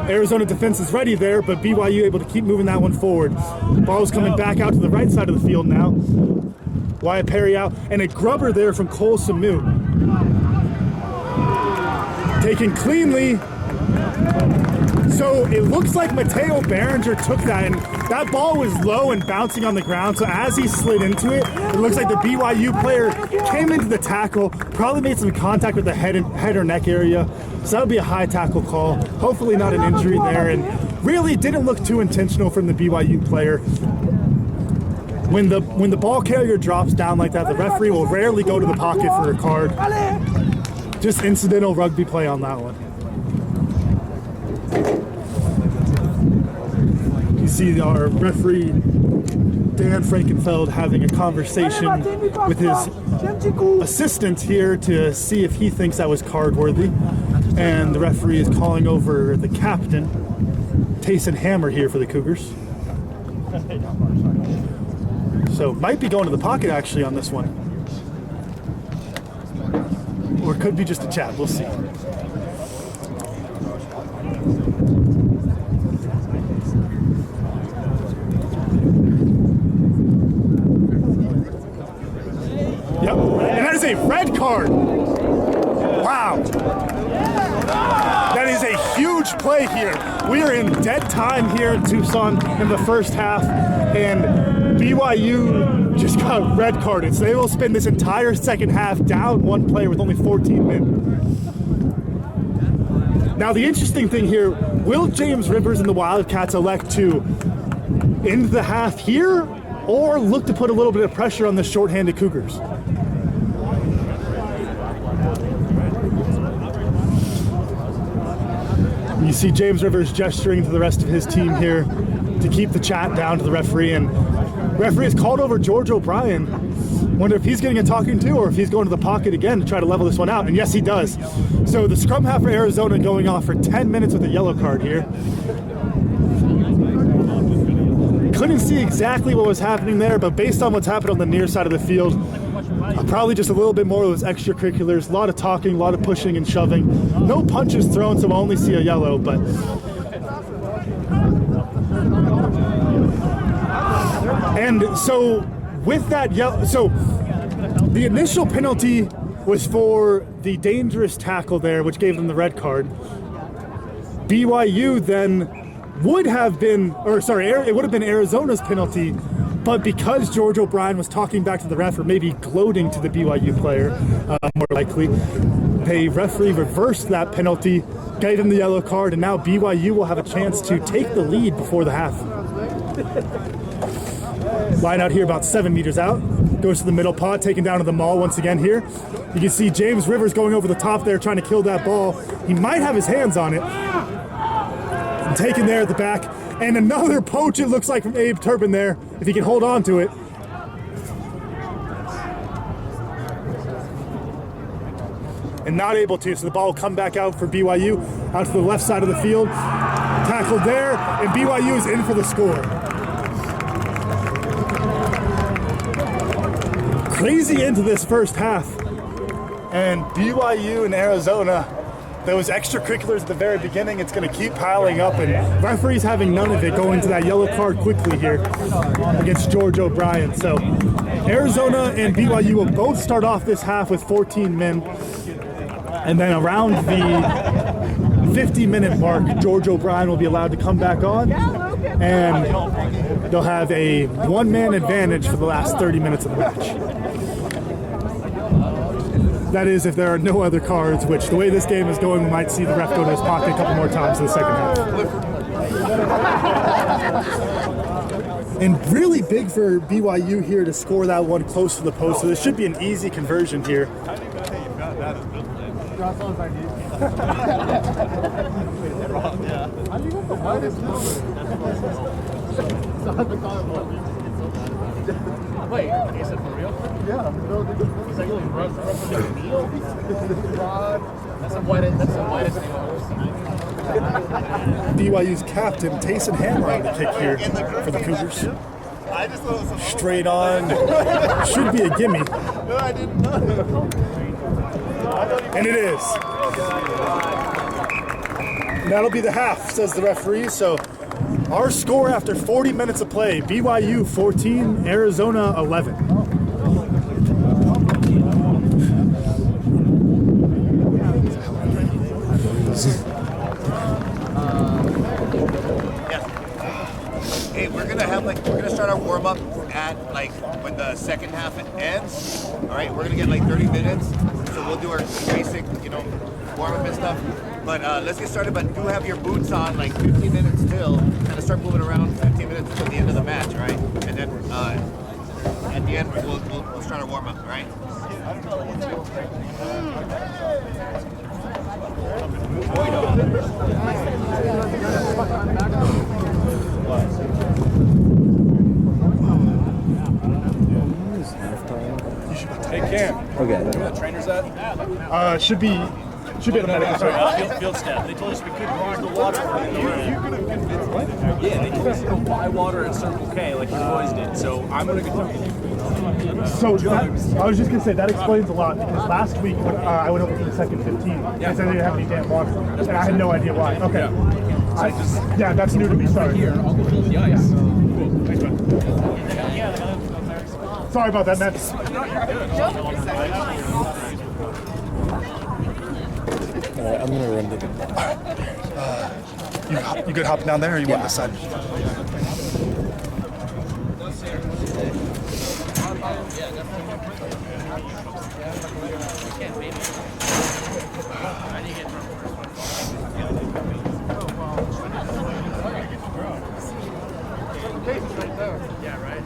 Arizona defense is ready there, but BYU able to keep moving that one forward. Ball's coming back out to the right side of the field now. Wyatt Perry out, and a grubber there from Cole Samu. Taken cleanly. So it looks like Mateo Behringer took that, and that ball was low and bouncing on the ground. So as he slid into it, it looks like the BYU player came into the tackle, probably made some contact with the head or neck area. So that would be a high tackle call. Hopefully not an injury there, and really didn't look too intentional from the BYU player. When the ball carrier drops down like that, the referee will rarely go to the pocket for a card. Just incidental rugby play on that one. You see our referee, Dan Frankenfeld, having a conversation with his assistant here to see if he thinks that was card worthy. And the referee is calling over the captain, Tayson Hammer, here for the Cougars. So might be going to the pocket actually on this one. Or it could be just a chat, we'll see. Yep, and that is a red card. Wow. That is a huge play here. We are in dead time here in Tucson in the first half, and BYU just got red carded. So they will spend this entire second half down one player with only 14 men. Now the interesting thing here, will James Rivers and the Wildcats elect to end the half here or look to put a little bit of pressure on the shorthanded Cougars? You see James Rivers gesturing to the rest of his team here to keep the chat down to the referee, and referee has called over George O'Brien. Wonder if he's getting a talking to or if he's going to the pocket again to try to level this one out, and yes, he does. So the scrum half for Arizona going off for 10 minutes with a yellow card here. Couldn't see exactly what was happening there, but based on what's happened on the near side of the field, probably just a little bit more of those extracurriculars, a lot of talking, a lot of pushing and shoving. No punches thrown, so we'll only see a yellow, but and so with that yellow, so the initial penalty was for the dangerous tackle there, which gave them the red card. BYU then would have been, or sorry, it would have been Arizona's penalty, but because George O'Brien was talking back to the ref, or maybe gloating to the BYU player, more likely, the referee reversed that penalty, gave him the yellow card, and now BYU will have a chance to take the lead before the half. Line out here about 7 meters out, goes to the middle pod, taken down to the maul once again here. You can see James Rivers going over the top there, trying to kill that ball. He might have his hands on it. And taken there at the back. And another poach, it looks like, from Abe Turpin there, if he can hold on to it. And not able to, so the ball will come back out for BYU, out to the left side of the field. Tackled there, and BYU is in for the score. Crazy into this first half. And BYU and Arizona, those extracurriculars at the very beginning, it's going to keep piling up, and referees having none of it going to that yellow card quickly here against George O'Brien. So Arizona and BYU will both start off this half with 14 men, and then around the 50-minute mark, George O'Brien will be allowed to come back on, and they'll have a one-man advantage for the last 30 minutes of the match. That is, if there are no other cards, which the way this game is going, we might see the ref go to his pocket a couple more times in the second half. And really big for BYU here to score that one close to the post, so this should be an easy conversion here. Wait, is it for real? Yeah. Is that really rough from the meal? That's the whitest thing I've ever seen. BYU's captain, Taysom Hammer, on the kick here for the Cougars. I just thought it was Straight on. Should be a gimme. No, I didn't know. And it is. And that'll be the half, says the referee. So our score after 40 minutes of play, BYU 14, Arizona 11. Hey, we're gonna start our warm up at like when the second half ends. All right, we're gonna get like 30 minutes, so we'll do our basic, warm up and stuff. But let's get started. But do have your boots on like 15 minutes till, kind of start moving around 15 minutes until the end of the match, right? And then at the end we'll start our warm up, right? Hey Cam, Okay. where the trainers at? Should be at the medical center. Field staff. They told us we couldn't use the water. Yeah, they told us to go buy water at Circle K like you boys did. So I'm gonna go. So I was just gonna say that explains a lot, because last week when I went over for the second 15, they said they didn't have any damn water, and I had no idea why. Okay. Yeah, that's new to me. Sorry. Here, I'll go fill the ice. Cool. Thanks, man. Sorry about that, man. Alright, I'm gonna run to the You good hopping down there, or you want this side? Yeah, right.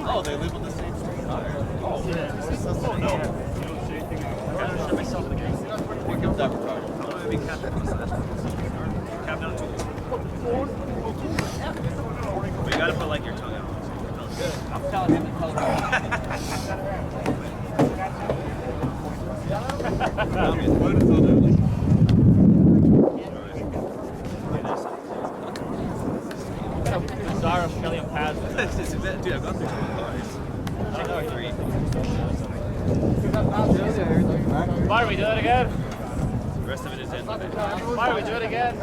Oh, they live on the same street. Oh, no. Here comes that retard. But you gotta put like your tongue out. I'm telling him to tell him. Bizarre Australian pads. Dude, I've gone through 2 cars. I know 3. Why do we do it again? The rest of it is in. Why do we do it again?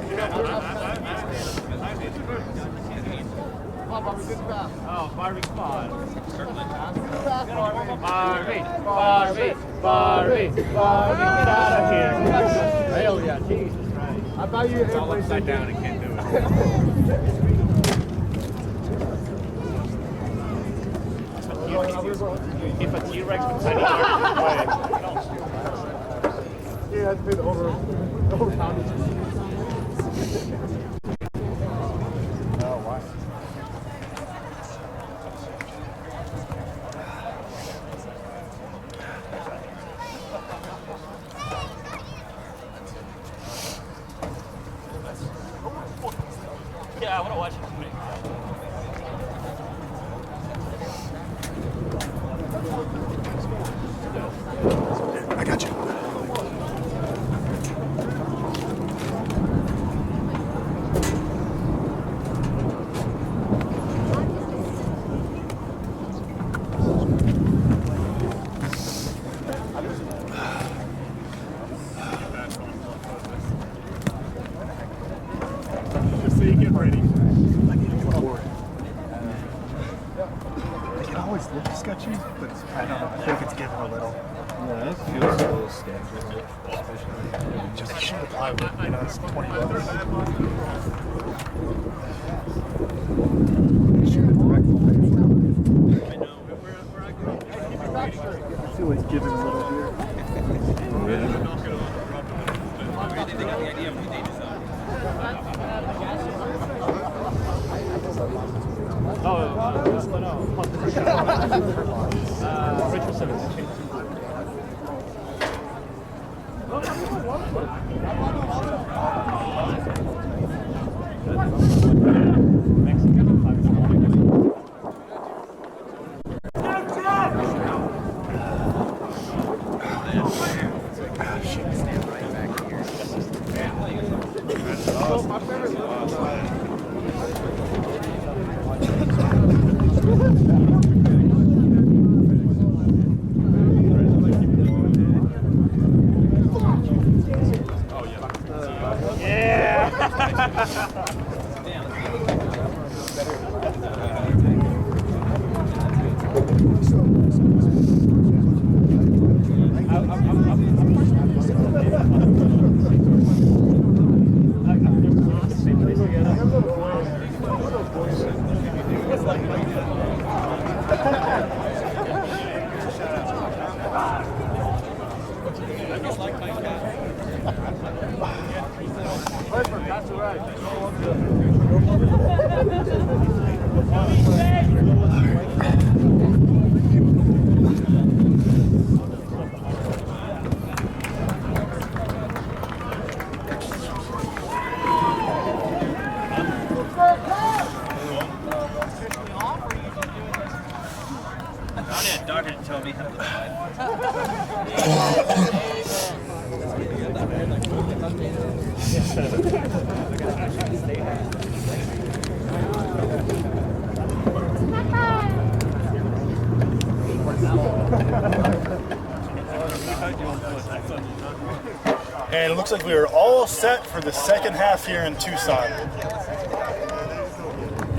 Oh, Barbie, come on. Barbie, get out of here. Hell yeah, Jesus Christ. I thought you It's all upside down and can't do it. If a T-Rex would say Yeah, that's been overpounded. Yeah, I want to watch it. I got you. I don't know. I think it's given a little. Yeah, it feels a little sketchy, especially. Just shoot the plywood, you know, it's 20 bucks. Shoot it directly. I feel like giving a little here. Richardson is Doctor didn't tell me how to And it looks like we are all set for the second half here in Tucson.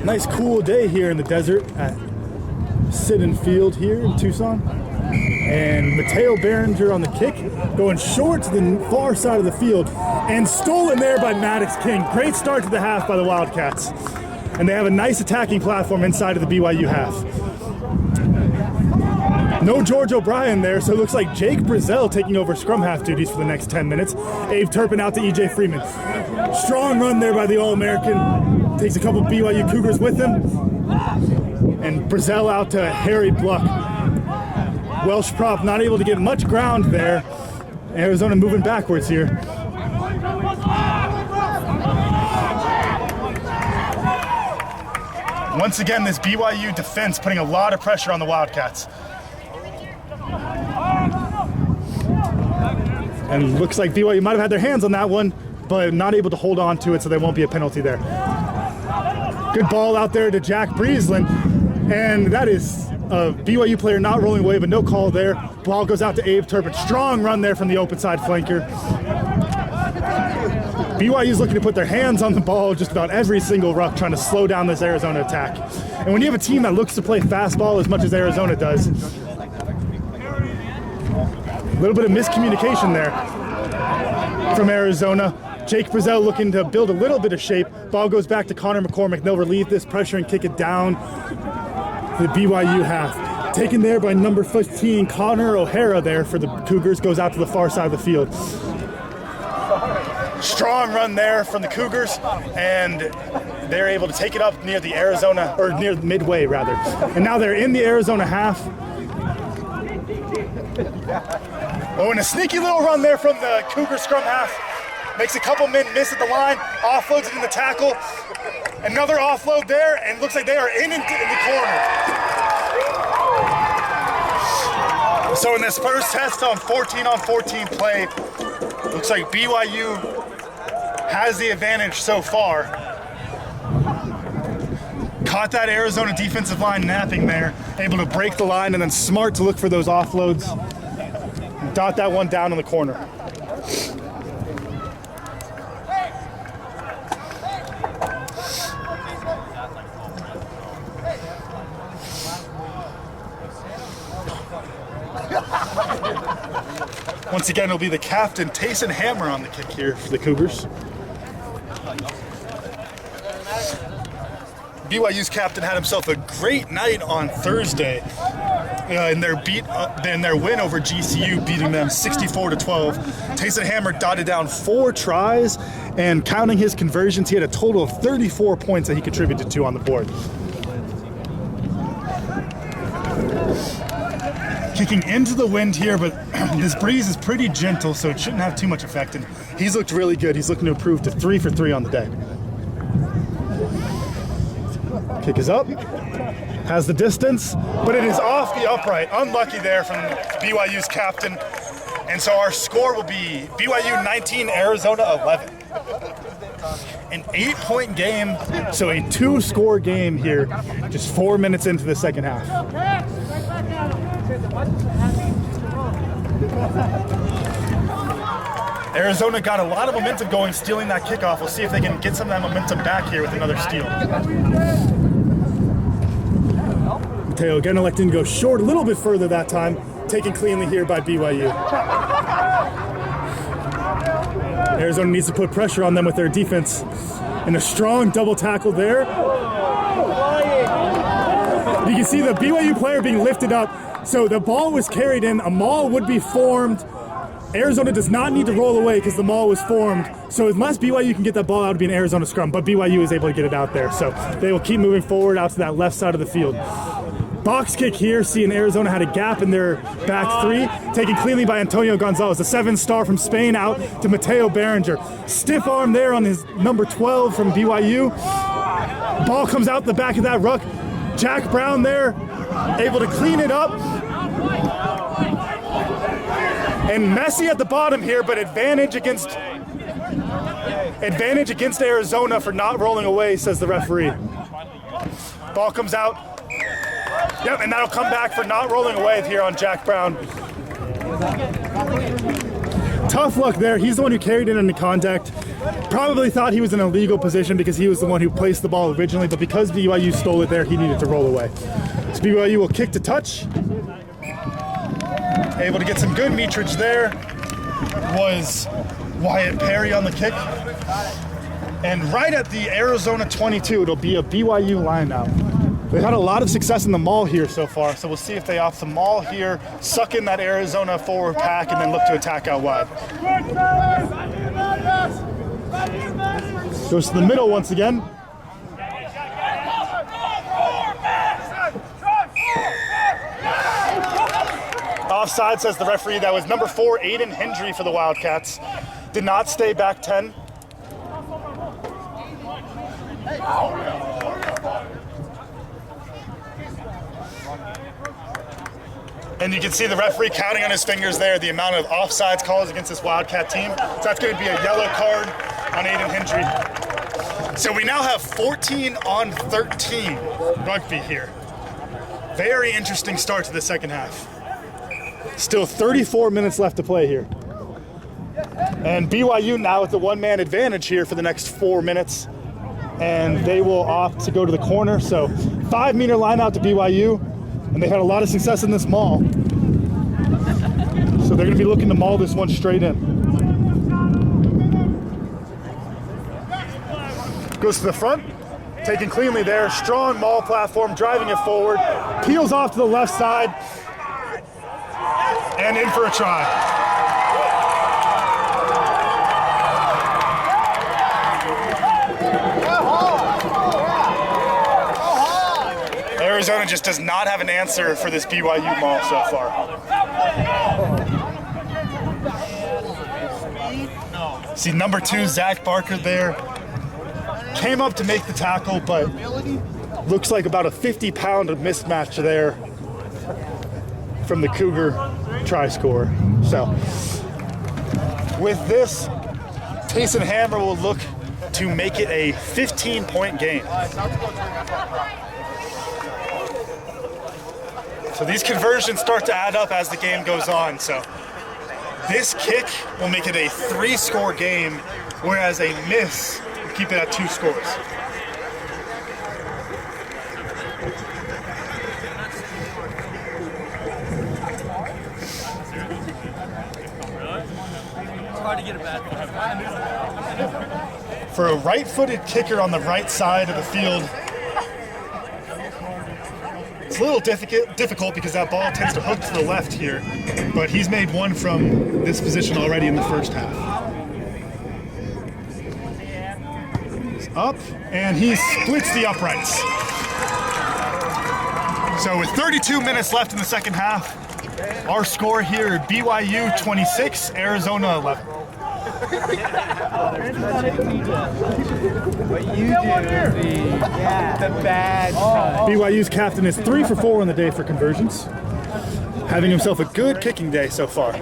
Nice cool day here in the desert at Sidon Field here in Tucson. And Mateo Behringer on the kick, going short to the far side of the field, and stolen there by Maddox King. Great start to the half by the Wildcats. And they have a nice attacking platform inside of the BYU half. No George O'Brien there, so it looks like Jake Brazel taking over scrum half duties for the next 10 minutes. Abe Turpin out to EJ Freeman. Strong run there by the All-American. Takes a couple BYU Cougars with him. And Brazel out to Harry Bluck. Welsh prop not able to get much ground there. Arizona moving backwards here. Once again, this BYU defense putting a lot of pressure on the Wildcats. And looks like BYU might have had their hands on that one, but not able to hold on to it, so there won't be a penalty there. Good ball out there to Jack Breeslin, and that is a BYU player not rolling away, but no call there. Ball goes out to Abe Turpin. Strong run there from the open side flanker. BYU's looking to put their hands on the ball just about every single ruck, trying to slow down this Arizona attack. And when you have a team that looks to play fastball as much as Arizona does, a little bit of miscommunication there from Arizona. Jake Brazel looking to build a little bit of shape. Ball goes back to Connor McCormick. They'll relieve this pressure and kick it down to the BYU half. Taken there by number 15, Connor O'Hara there for the Cougars. Goes out to the far side of the field. Strong run there from the Cougars, and they're able to take it up near the Arizona, or near midway rather. And now they're in the Arizona half. Oh, and a sneaky little run there from the Cougar scrum half. Makes a couple men miss at the line, offloads it in the tackle. Another offload there, and looks like they are in the corner. So in this first test on 14-on-14 play, looks like BYU has the advantage so far. Caught that Arizona defensive line napping there, able to break the line, and then smart to look for those offloads. Dot that one down in the corner. Once again, it'll be the captain, Tayson Hammer, on the kick here for the Cougars. BYU's captain had himself a great night on Thursday in their win over GCU, beating them 64-12. Tayson Hammer dotted down 4 tries, and counting his conversions, he had a total of 34 points that he contributed to on the board. Kicking into the wind here, but this breeze is pretty gentle, so it shouldn't have too much effect. And he's looked really good. He's looking to improve to 3 for 3 on the day. Kick is up, has the distance, but it is off the upright. Unlucky there from BYU's captain. And so our score will be BYU 19, Arizona 11. An 8-point game, so a 2-score game here, just 4 minutes into the second half. Arizona got a lot of momentum going, stealing that kickoff. We'll see if they can get some of that momentum back here with another steal. Mateo again electing to go short a little bit further that time, taken cleanly here by BYU. Arizona needs to put pressure on them with their defense. And a strong double tackle there. You can see the BYU player being lifted up. So the ball was carried in, a maul would be formed. Arizona does not need to roll away because the maul was formed. So unless BYU can get that ball out, it would be an Arizona scrum, but BYU is able to get it out there. So they will keep moving forward out to that left side of the field. Box kick here, seeing Arizona had a gap in their back 3, taken cleanly by Antonio Gonzalez, the 7-star from Spain, out to Mateo Berenger. Stiff arm there on his number 12 from BYU. Ball comes out the back of that ruck. Jack Brown there, able to clean it up. And messy at the bottom here, but advantage against Arizona for not rolling away, says the referee. Ball comes out. Yep, and that'll come back for not rolling away here on Jack Brown. Tough luck there. He's the one who carried it into contact. Probably thought he was in a legal position because he was the one who placed the ball originally, but because BYU stole it there, he needed to roll away. So BYU will kick to touch. Able to get some good meterage there was Wyatt Perry on the kick. And right at the Arizona 22, it'll be a BYU line out. They've had a lot of success in the maul here so far, so we'll see if they opt the maul here, suck in that Arizona forward pack, and then look to attack out wide. Goes to the middle once again. Offside, says the referee. That was number 4, Aiden Hendry for the Wildcats. Did not stay back 10. And you can see the referee counting on his fingers there the amount of offsides calls against this Wildcat team. So that's going to be a yellow card on Aiden Hendry. So we now have 14-on-13 rugby here. Very interesting start to the second half. Still 34 minutes left to play here. And BYU now with the 1-man advantage here for the next 4 minutes. And they will opt to go to the corner. So 5-meter line out to BYU. And they've had a lot of success in this maul. So they're going to be looking to maul this one straight in. Goes to the front, taken cleanly there. Strong maul platform, driving it forward. Peels off to the left side. And in for a try. Arizona just does not have an answer for this BYU maul so far. See number 2, Zach Barker there. Came up to make the tackle, but looks like about a 50-pound mismatch there from the Cougar try scorer. So with this, Tayson Hammer will look to make it a 15-point game. So these conversions start to add up as the game goes on. So this kick will make it a 3-score game, whereas a miss will keep it at 2 scores. for a right-footed kicker on the right side of the field. It's a little difficult because that ball tends to hook to the left here, but he's made one from this position already in the first half. He's up, and he splits the uprights. So with 32 minutes left in the second half, our score here, BYU 26, Arizona 11. What you do, the bad touch. BYU's captain is 3 for 4 on the day for conversions, having himself a good kicking day so far.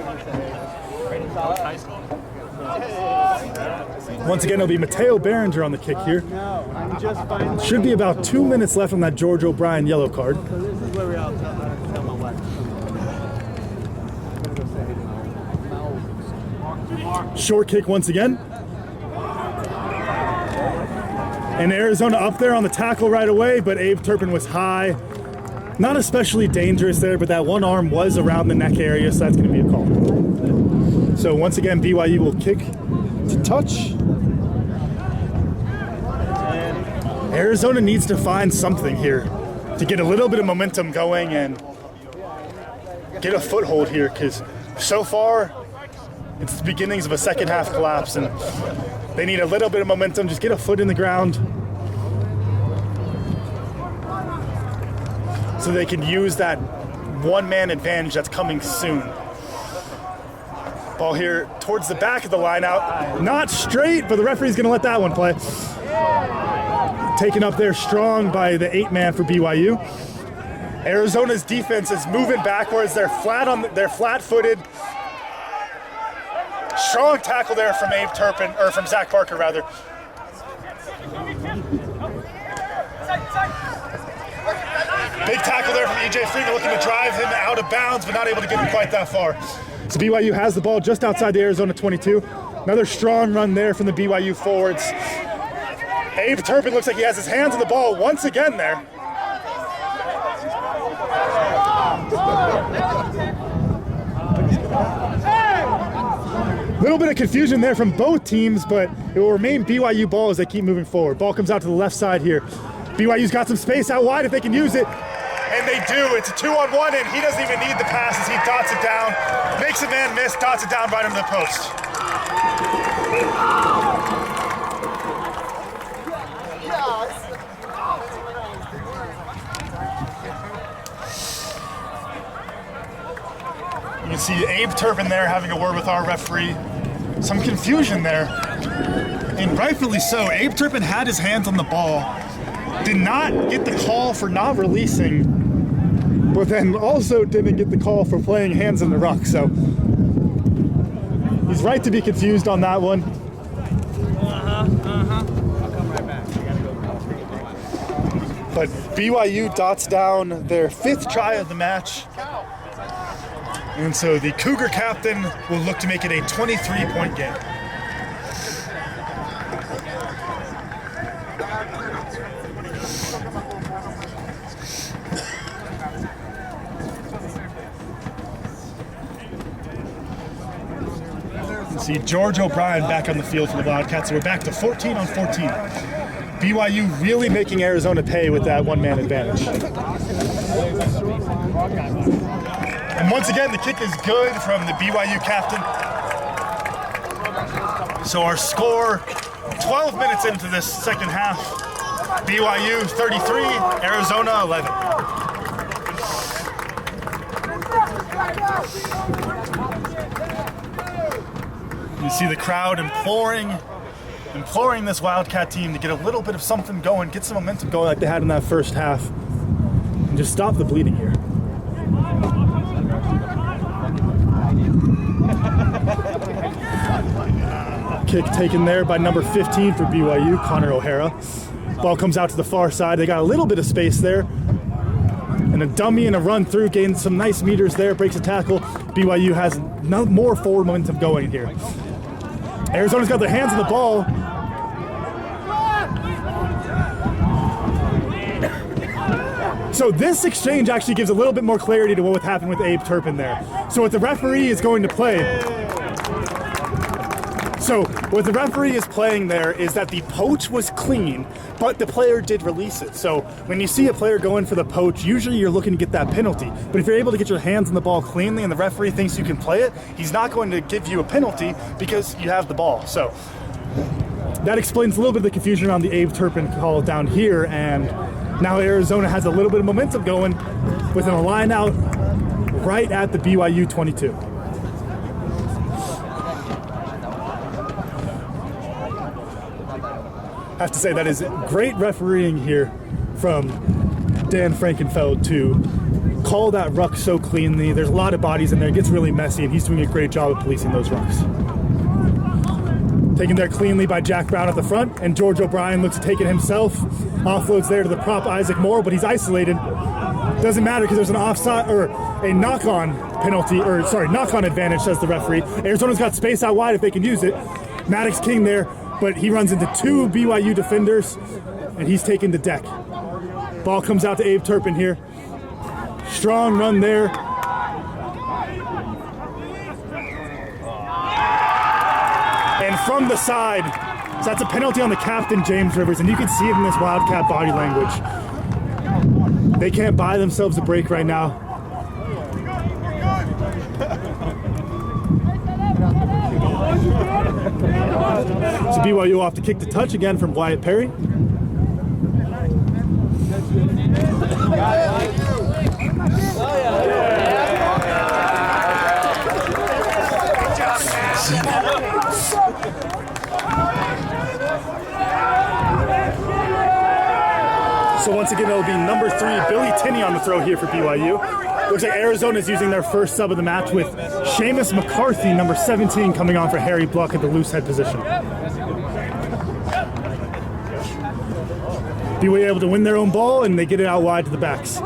Once again, it'll be Mateo Berenger on the kick here. Should be about 2 minutes left on that George O'Brien yellow card. Short kick once again. And Arizona up there on the tackle right away, but Abe Turpin was high. Not especially dangerous there, but that one arm was around the neck area, so that's going to be a call. So once again, BYU will kick to touch. Arizona needs to find something here to get a little bit of momentum going and get a foothold here, because so far it's the beginnings of a second half collapse and they need a little bit of momentum, just get a foot in the ground so they can use that one-man advantage that's coming soon. Ball here towards the back of the line out. Not straight, but the referee's going to let that one play. Taken up there strong by the 8-man for BYU. Arizona's defense is moving backwards. They're flat-footed. Strong tackle there from Abe Turpin, or from Zach Barker rather. Big tackle there from EJ Freeman, looking to drive him out of bounds, but not able to get him quite that far. So BYU has the ball just outside the Arizona 22. Another strong run there from the BYU forwards. Abe Turpin looks like he has his hands on the ball once again there. Little bit of confusion there from both teams, but it will remain BYU ball as they keep moving forward. Ball comes out to the left side here. BYU's got some space out wide if they can use it. And they do. It's a 2-on-1, and he doesn't even need the passes. He dots it down, makes a man miss, dots it down right under the post. You can see Abe Turpin there having a word with our referee. Some confusion there, and rightfully so. Abe Turpin had his hands on the ball, did not get the call for not releasing, but then also didn't get the call for playing hands in the ruck. So he's right to be confused on that one. I'll come right back. I gotta go. But BYU dots down their 5th try of the match. And so the Cougar captain will look to make it a 23-point game. You see George O'Brien back on the field for the Wildcats, so we're back to 14 on 14. BYU really making Arizona pay with that one-man advantage. And once again, the kick is good from the BYU captain. So our score, 12 minutes into this second half, BYU 33, Arizona 11. You see the crowd imploring this Wildcat team to get a little bit of something going, get some momentum going like they had in that first half, and just stop the bleeding here. Kick taken there by number 15 for BYU, Connor O'Hara. Ball comes out to the far side. They got a little bit of space there. And a dummy and a run through, gains some nice meters there, breaks a tackle. BYU has more forward momentum going here. Arizona's got their hands on the ball. So this exchange actually gives a little bit more clarity to what happened with Abe Turpin there. So what the referee is going to play. So what the referee is playing there is that the poach was clean, but the player did release it. So when you see a player go in for the poach, usually you're looking to get that penalty. But if you're able to get your hands on the ball cleanly and the referee thinks you can play it, he's not going to give you a penalty because you have the ball. So that explains a little bit of the confusion around the Abe Turpin call down here, and now Arizona has a little bit of momentum going with a line out right at the BYU 22. I have to say that is great refereeing here from Dan Frankenfeld to call that ruck so cleanly. There's a lot of bodies in there. It gets really messy, and he's doing a great job of policing those rucks. Taken there cleanly by Jack Brown at the front, and George O'Brien looks to take it himself. Offloads there to the prop Isaac Moore, but he's isolated. Doesn't matter because there's an offside or a knock-on penalty, or sorry, knock-on advantage, says the referee. Arizona's got space out wide if they can use it. Maddox King there, but he runs into two BYU defenders, and he's taken the deck. Ball comes out to Abe Turpin here. Strong run there. And from the side, so that's a penalty on the captain, James Rivers, and you can see it in this Wildcat body language. They can't buy themselves a break right now. So BYU off to kick the touch again from Wyatt Perry. So once again, it'll be number 3, Billy Tinney on the throw here for BYU. Looks like Arizona's using their first sub of the match with Seamus McCarthy, number 17, coming on for Harry Bluck at the loose head position. BYU able to win their own ball, and they get it out wide to the backs.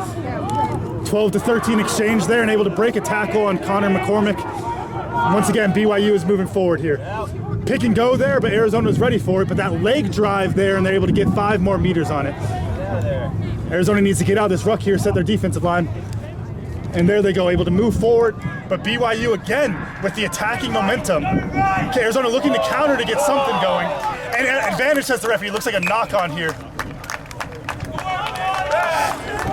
12-13 exchange there, and able to break a tackle on Connor McCormick. Once again, BYU is moving forward here. Pick and go there, but Arizona's ready for it, but that leg drive there, and they're able to get 5 more meters on it. Arizona needs to get out of this ruck here, set their defensive line. And there they go, able to move forward. But BYU again with the attacking momentum. Okay, Arizona looking to counter to get something going. And advantage, says the referee. Looks like a knock on here.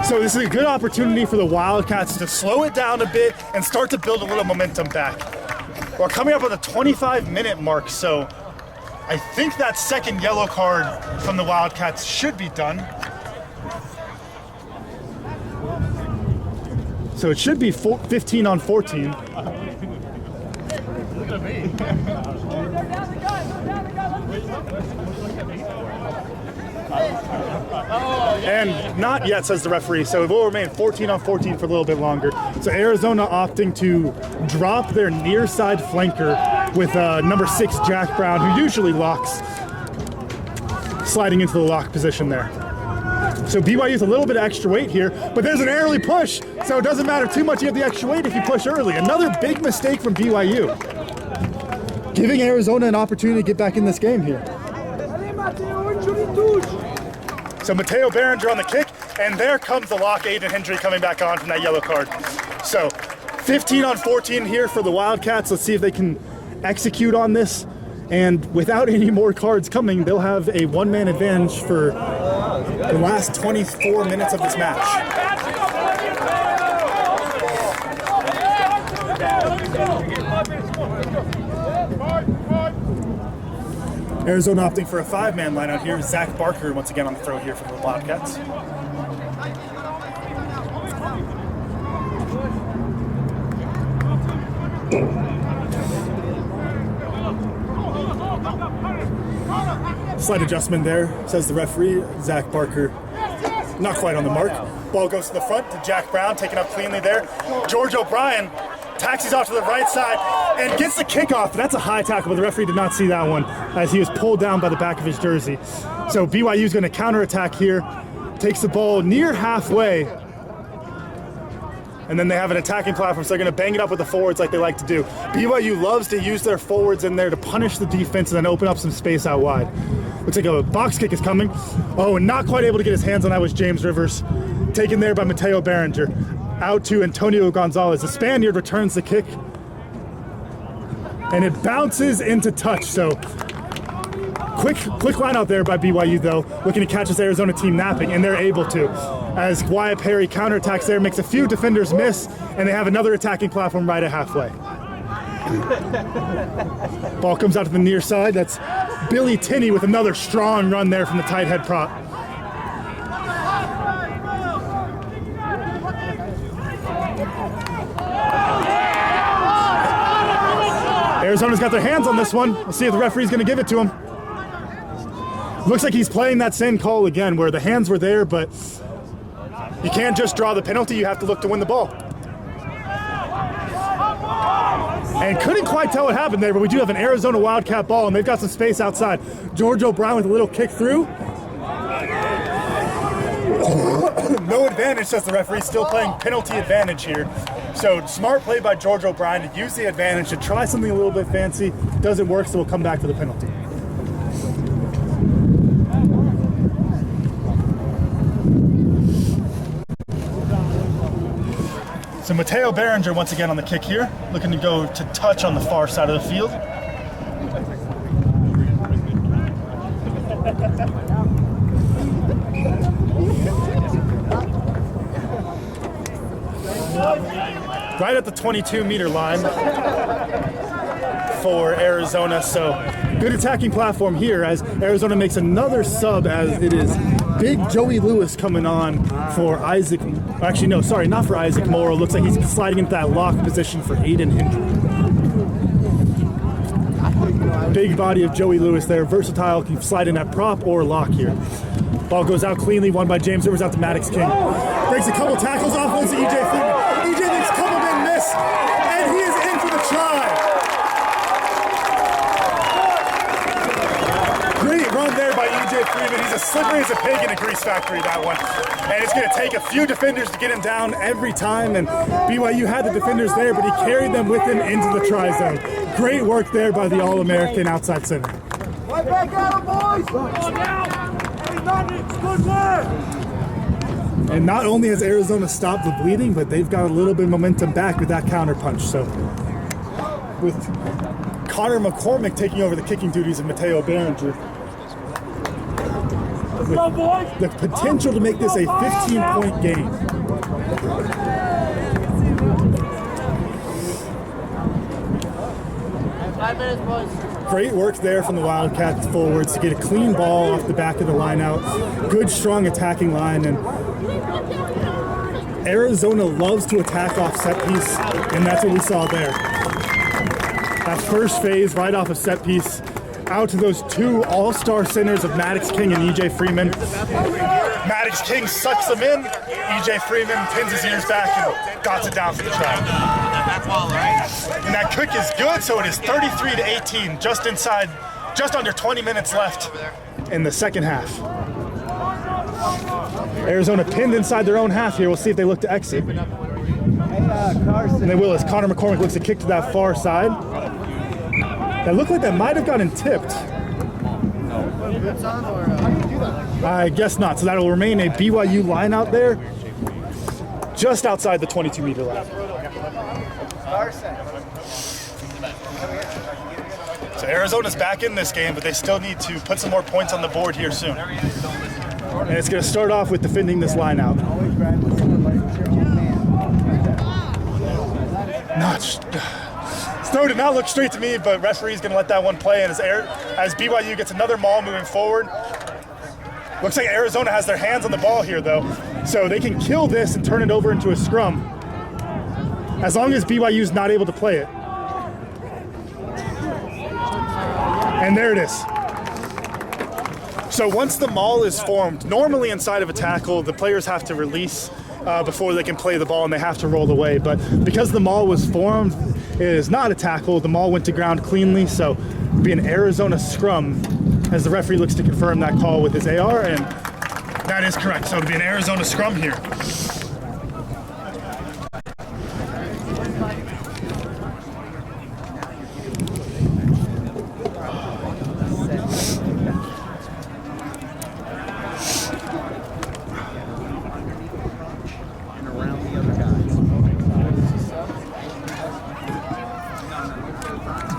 So this is a good opportunity for the Wildcats to slow it down a bit and start to build a little momentum back. We're coming up on the 25-minute mark, so I think that second yellow card from the Wildcats should be done. So it should be 15 on 14. And not yet, says the referee. So it will remain 14 on 14 for a little bit longer. So Arizona opting to drop their near side flanker with number 6, Jack Brown, who usually locks, sliding into the lock position there. So BYU's a little bit of extra weight here, but there's an early push, so it doesn't matter too much you have the extra weight if you push early. Another big mistake from BYU. Giving Arizona an opportunity to get back in this game here. So Mateo Berenger on the kick, and there comes the lock. Aiden Hendry coming back on from that yellow card. So 15 on 14 here for the Wildcats. Let's see if they can execute on this. And without any more cards coming, they'll have a one-man advantage for the last 24 minutes of this match. Arizona opting for a 5-man line out here. Zach Barker once again on the throw here for the Wildcats. Slight adjustment there, says the referee. Zach Barker not quite on the mark. Ball goes to the front to Jack Brown, taken up cleanly there. George O'Brien taxis off to the right side and gets the kickoff. That's a high tackle, but the referee did not see that one as he was pulled down by the back of his jersey. So BYU is going to counterattack here, takes the ball near halfway, and then they have an attacking platform, so they're going to bang it up with the forwards like they like to do. BYU loves to use their forwards in there to punish the defense and then open up some space out wide. Looks like a box kick is coming. Oh, and not quite able to get his hands on that was James Rivers. Taken there by Mateo Berenger. Out to Antonio Gonzalez. The Spaniard returns the kick. And it bounces into touch. So quick line out there by BYU though, looking to catch this Arizona team napping, and they're able to. As Wyatt Perry counterattacks there, makes a few defenders miss, and they have another attacking platform right at halfway. Ball comes out to the near side. That's Billy Tinney with another strong run there from the tight head prop. Arizona's got their hands on this one. We'll see if the referee's going to give it to him. Looks like he's playing that same call again where the hands were there, but you can't just draw the penalty. You have to look to win the ball. And couldn't quite tell what happened there, but we do have an Arizona Wildcat ball, and they've got some space outside. George O'Brien with a little kick through. No advantage, says the referee, still playing penalty advantage here. So smart play by George O'Brien to use the advantage to try something a little bit fancy. Doesn't work, so we'll come back to the penalty. So Mateo Berenger once again on the kick here, looking to go to touch on the far side of the field. Right at the 22-meter line for Arizona, so good attacking platform here as Arizona makes another sub, as it is big Joey Lewis coming on for Isaac. Actually, no, sorry, not for Isaac Morrow. Looks like he's sliding into that lock position for Aiden Hendry. Big body of Joey Lewis there, versatile, can slide in at prop or lock here. Ball goes out cleanly, won by James Rivers out to Maddox King. Breaks a couple tackles off, wins to EJ Freeman. EJ makes a couple big miss, and he is in for the try. Great run there by EJ Freeman. He's as slippery as a pig in a grease factory, that one. And it's going to take a few defenders to get him down every time, and BYU had the defenders there, but he carried them with him into the try zone. Great work there by the All-American outside center. Right back at him, boys! Good work! And not only has Arizona stopped the bleeding, but they've got a little bit of momentum back with that counter punch. So with Connor McCormick taking over the kicking duties of Mateo Berenger, with the potential to make this a 15-point game. Great work there from the Wildcats forwards to get a clean ball off the back of the line out. Good, strong attacking line, and Arizona loves to attack off set piece, and that's what we saw there. That first phase right off of set piece, out to those two all-star centers of Maddox King and EJ Freeman. Maddox King sucks them in. EJ Freeman pins his ears back and dots it down for the try. And that kick is good, so it is 33-18, just under 20 minutes left in the second half. Arizona pinned inside their own half here. We'll see if they look to exit. And they will as Connor McCormick looks to kick to that far side. That looked like that might have gotten tipped. I guess not. So that will remain a BYU line out there, just outside the 22-meter line. So Arizona's back in this game, but they still need to put some more points on the board here soon. And it's going to start off with defending this line out. Snow did not look straight to me, but referee's going to let that one play. And as BYU gets another maul moving forward, looks like Arizona has their hands on the ball here, though. So they can kill this and turn it over into a scrum, as long as BYU's not able to play it. And there it is. So once the maul is formed, normally inside of a tackle, the players have to release before they can play the ball, and they have to roll away. But because the maul was formed, it is not a tackle. The maul went to ground cleanly, so it'll be an Arizona scrum as the referee looks to confirm that call with his AR, and that is correct. So it'll be an Arizona scrum here.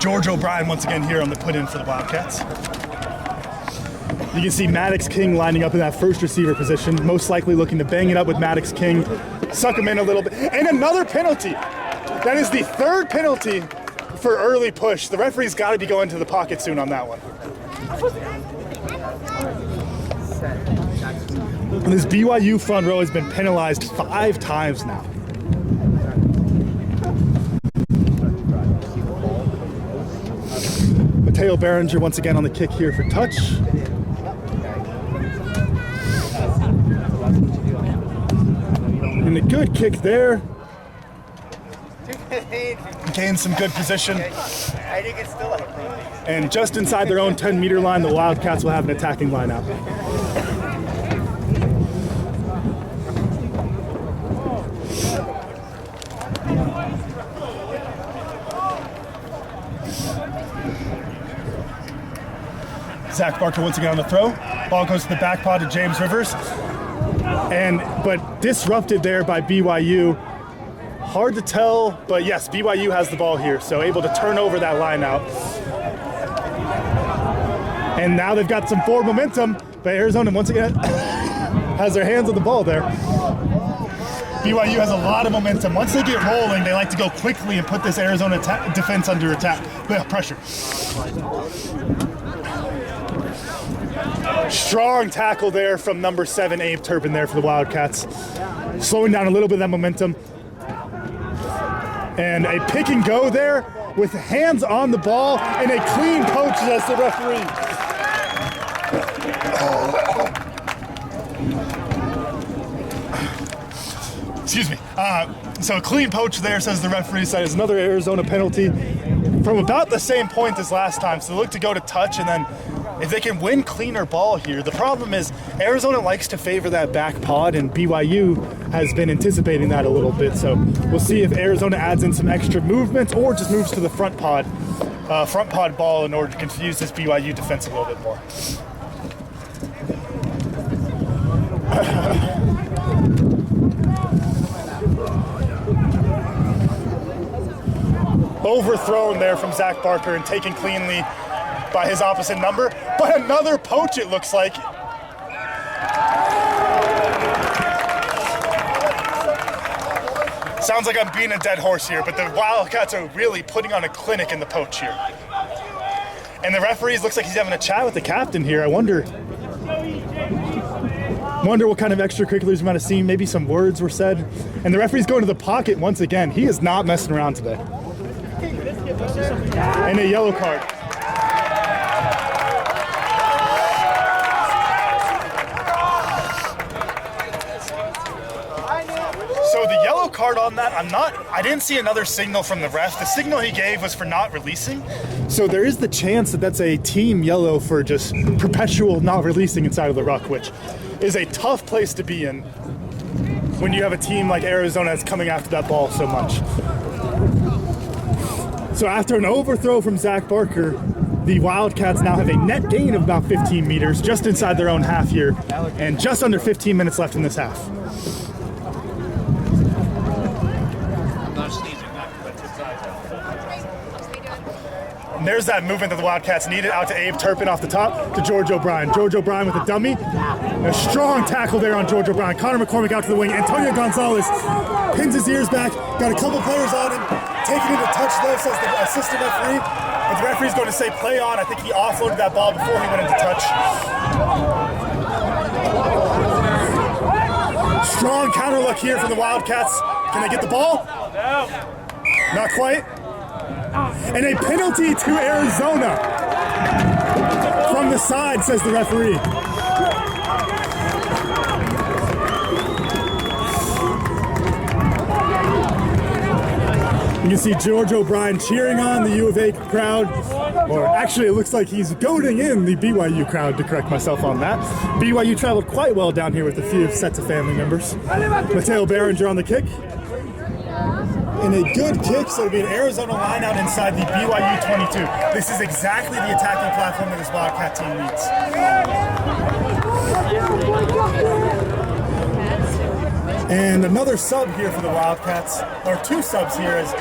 George O'Brien once again here on the put-in for the Wildcats. You can see Maddox King lining up in that first receiver position, most likely looking to bang it up with Maddox King, suck him in a little bit, and another penalty. That is the third penalty for early push. The referee's got to be going to the pocket soon on that one. And this BYU front row has been penalized 5 times now. Mateo Berenger once again on the kick here for touch. And a good kick there. Gain some good position. And just inside their own 10-meter line, the Wildcats will have an attacking line out. Zach Barker once again on the throw. Ball goes to the back pod to James Rivers. But disrupted there by BYU. Hard to tell, but yes, BYU has the ball here, so able to turn over that line out. And now they've got some forward momentum, but Arizona once again has their hands on the ball there. BYU has a lot of momentum. Once they get rolling, they like to go quickly and put this Arizona defense under attack. Pressure. Strong tackle there from number 7, Abe Turpin there for the Wildcats. Slowing down a little bit of that momentum. And a pick and go there with hands on the ball and a clean poach as the referee. Excuse me. So a clean poach there, says the referee. So is another Arizona penalty from about the same point as last time. So they look to go to touch, and then if they can win cleaner ball here, the problem is Arizona likes to favor that back pod, and BYU has been anticipating that a little bit. So we'll see if Arizona adds in some extra movements or just moves to the front pod ball in order to confuse this BYU defense a little bit more. Overthrown there from Zach Barker and taken cleanly by his opposite number, but another poach it looks like. Sounds like I'm being a dead horse here, but the Wildcats are really putting on a clinic in the poach here. And the referee looks like he's having a chat with the captain here. I wonder what kind of extracurriculars we might have seen. Maybe some words were said. And the referee's going to the pocket once again. He is not messing around today. And a yellow card. So the yellow card on that, I didn't see another signal from the ref. The signal he gave was for not releasing. So there is the chance that that's a team yellow for just perpetual not releasing inside of the ruck, which is a tough place to be in when you have a team like Arizona that's coming after that ball so much. So after an overthrow from Zach Barker, the Wildcats now have a net gain of about 15 meters just inside their own half here, and just under 15 minutes left in this half. And there's that movement that the Wildcats needed, out to Abe Turpin off the top to George O'Brien. George O'Brien with a dummy. A strong tackle there on George O'Brien. Connor McCormick out to the wing. Antonio Gonzalez pins his ears back. Got a couple players on him. Taking into touch though, says the assistant referee. But the referee's going to say play on. I think he offloaded that ball before he went into touch. Strong counter look here from the Wildcats. Can they get the ball? Not quite. And a penalty to Arizona from the side, says the referee. You can see George O'Brien cheering on the U of A crowd, or actually it looks like he's goading in the BYU crowd, to correct myself on that. BYU traveled quite well down here with a few sets of family members. Mateo Berenger on the kick. And a good kick, so it'll be an Arizona line out inside the BYU 22. This is exactly the attacking platform that this Wildcat team needs. And another sub here for the Wildcats, or two subs here, as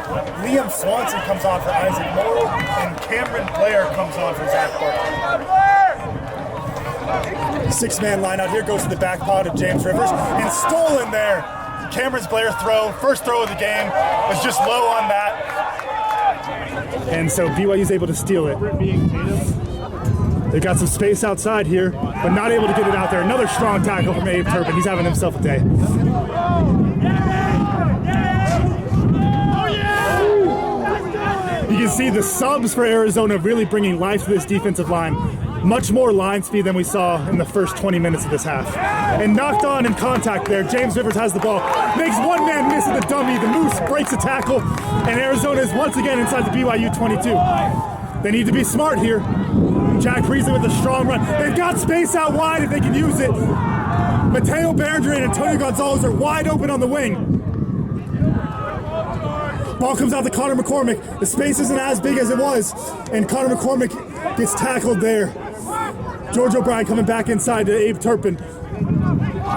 Liam Swanson comes on for Isaac Morrow and Cameron Blair comes on for Zach Barker. Six-man line out here goes to the back pod of James Rivers and stolen there. Cameron Blair's throw, first throw of the game, was just low on that. And so BYU's able to steal it. They've got some space outside here, but not able to get it out there. Another strong tackle from Abe Turpin. He's having himself a day. You can see the subs for Arizona really bringing life to this defensive line. Much more line speed than we saw in the first 20 minutes of this half. And knocked on in contact there. James Rivers has the ball. Makes one man miss at the dummy. The Moose breaks a tackle. And Arizona is once again inside the BYU 22. They need to be smart here. Jack Priestley with a strong run. They've got space out wide if they can use it. Mateo Berenger and Antonio Gonzalez are wide open on the wing. Ball comes out to Connor McCormick. The space isn't as big as it was. And Connor McCormick gets tackled there. George O'Brien coming back inside to Abe Turpin.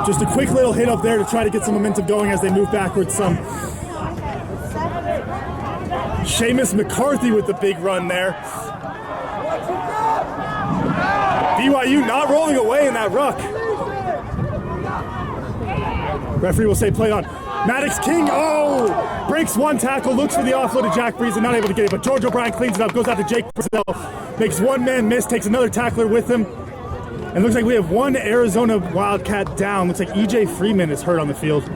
Just a quick little hit up there to try to get some momentum going as they move backwards some. Seamus McCarthy with the big run there. BYU not rolling away in that ruck. Referee will say play on. Maddox King, breaks one tackle, looks for the offload of Jack Breeze and not able to get it, but George O'Brien cleans it up, goes out to Jake Brazil, makes one man miss, takes another tackler with him, and looks like we have one Arizona Wildcat down. Looks like EJ Freeman is hurt on the field.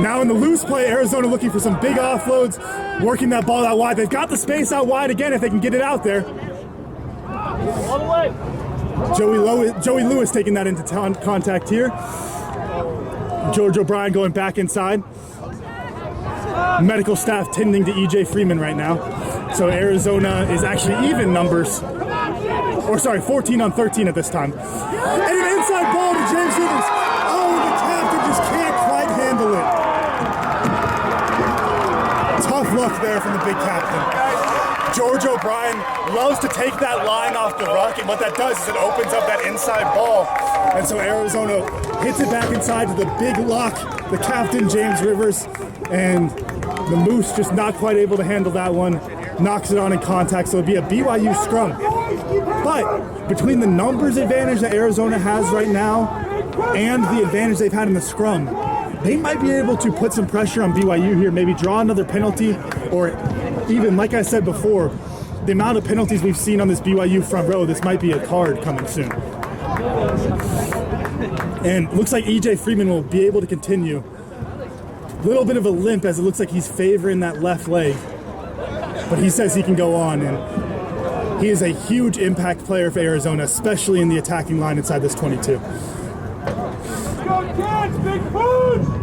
Now in the loose play, Arizona looking for some big offloads, working that ball out wide. They've got the space out wide again if they can get it out there. Joey Lewis taking that into contact here. George O'Brien going back inside. Medical staff tending to EJ Freeman right now. So Arizona is actually even numbers. 14 on 13 at this time. And an inside ball to James Rivers. The captain just can't quite handle it. Tough luck there from the big captain. George O'Brien loves to take that line off the ruck, and what that does is it opens up that inside ball. And so Arizona hits it back inside to the big lock, the captain, James Rivers, and the Moose just not quite able to handle that one. Knocks it on in contact, so it'll be a BYU scrum. But between the numbers advantage that Arizona has right now and the advantage they've had in the scrum, they might be able to put some pressure on BYU here, maybe draw another penalty, or even, like I said before, the amount of penalties we've seen on this BYU front row, this might be a card coming soon. And looks like EJ Freeman will be able to continue. Little bit of a limp as it looks like he's favoring that left leg. But he says he can go on, and he is a huge impact player for Arizona, especially in the attacking line inside this 22.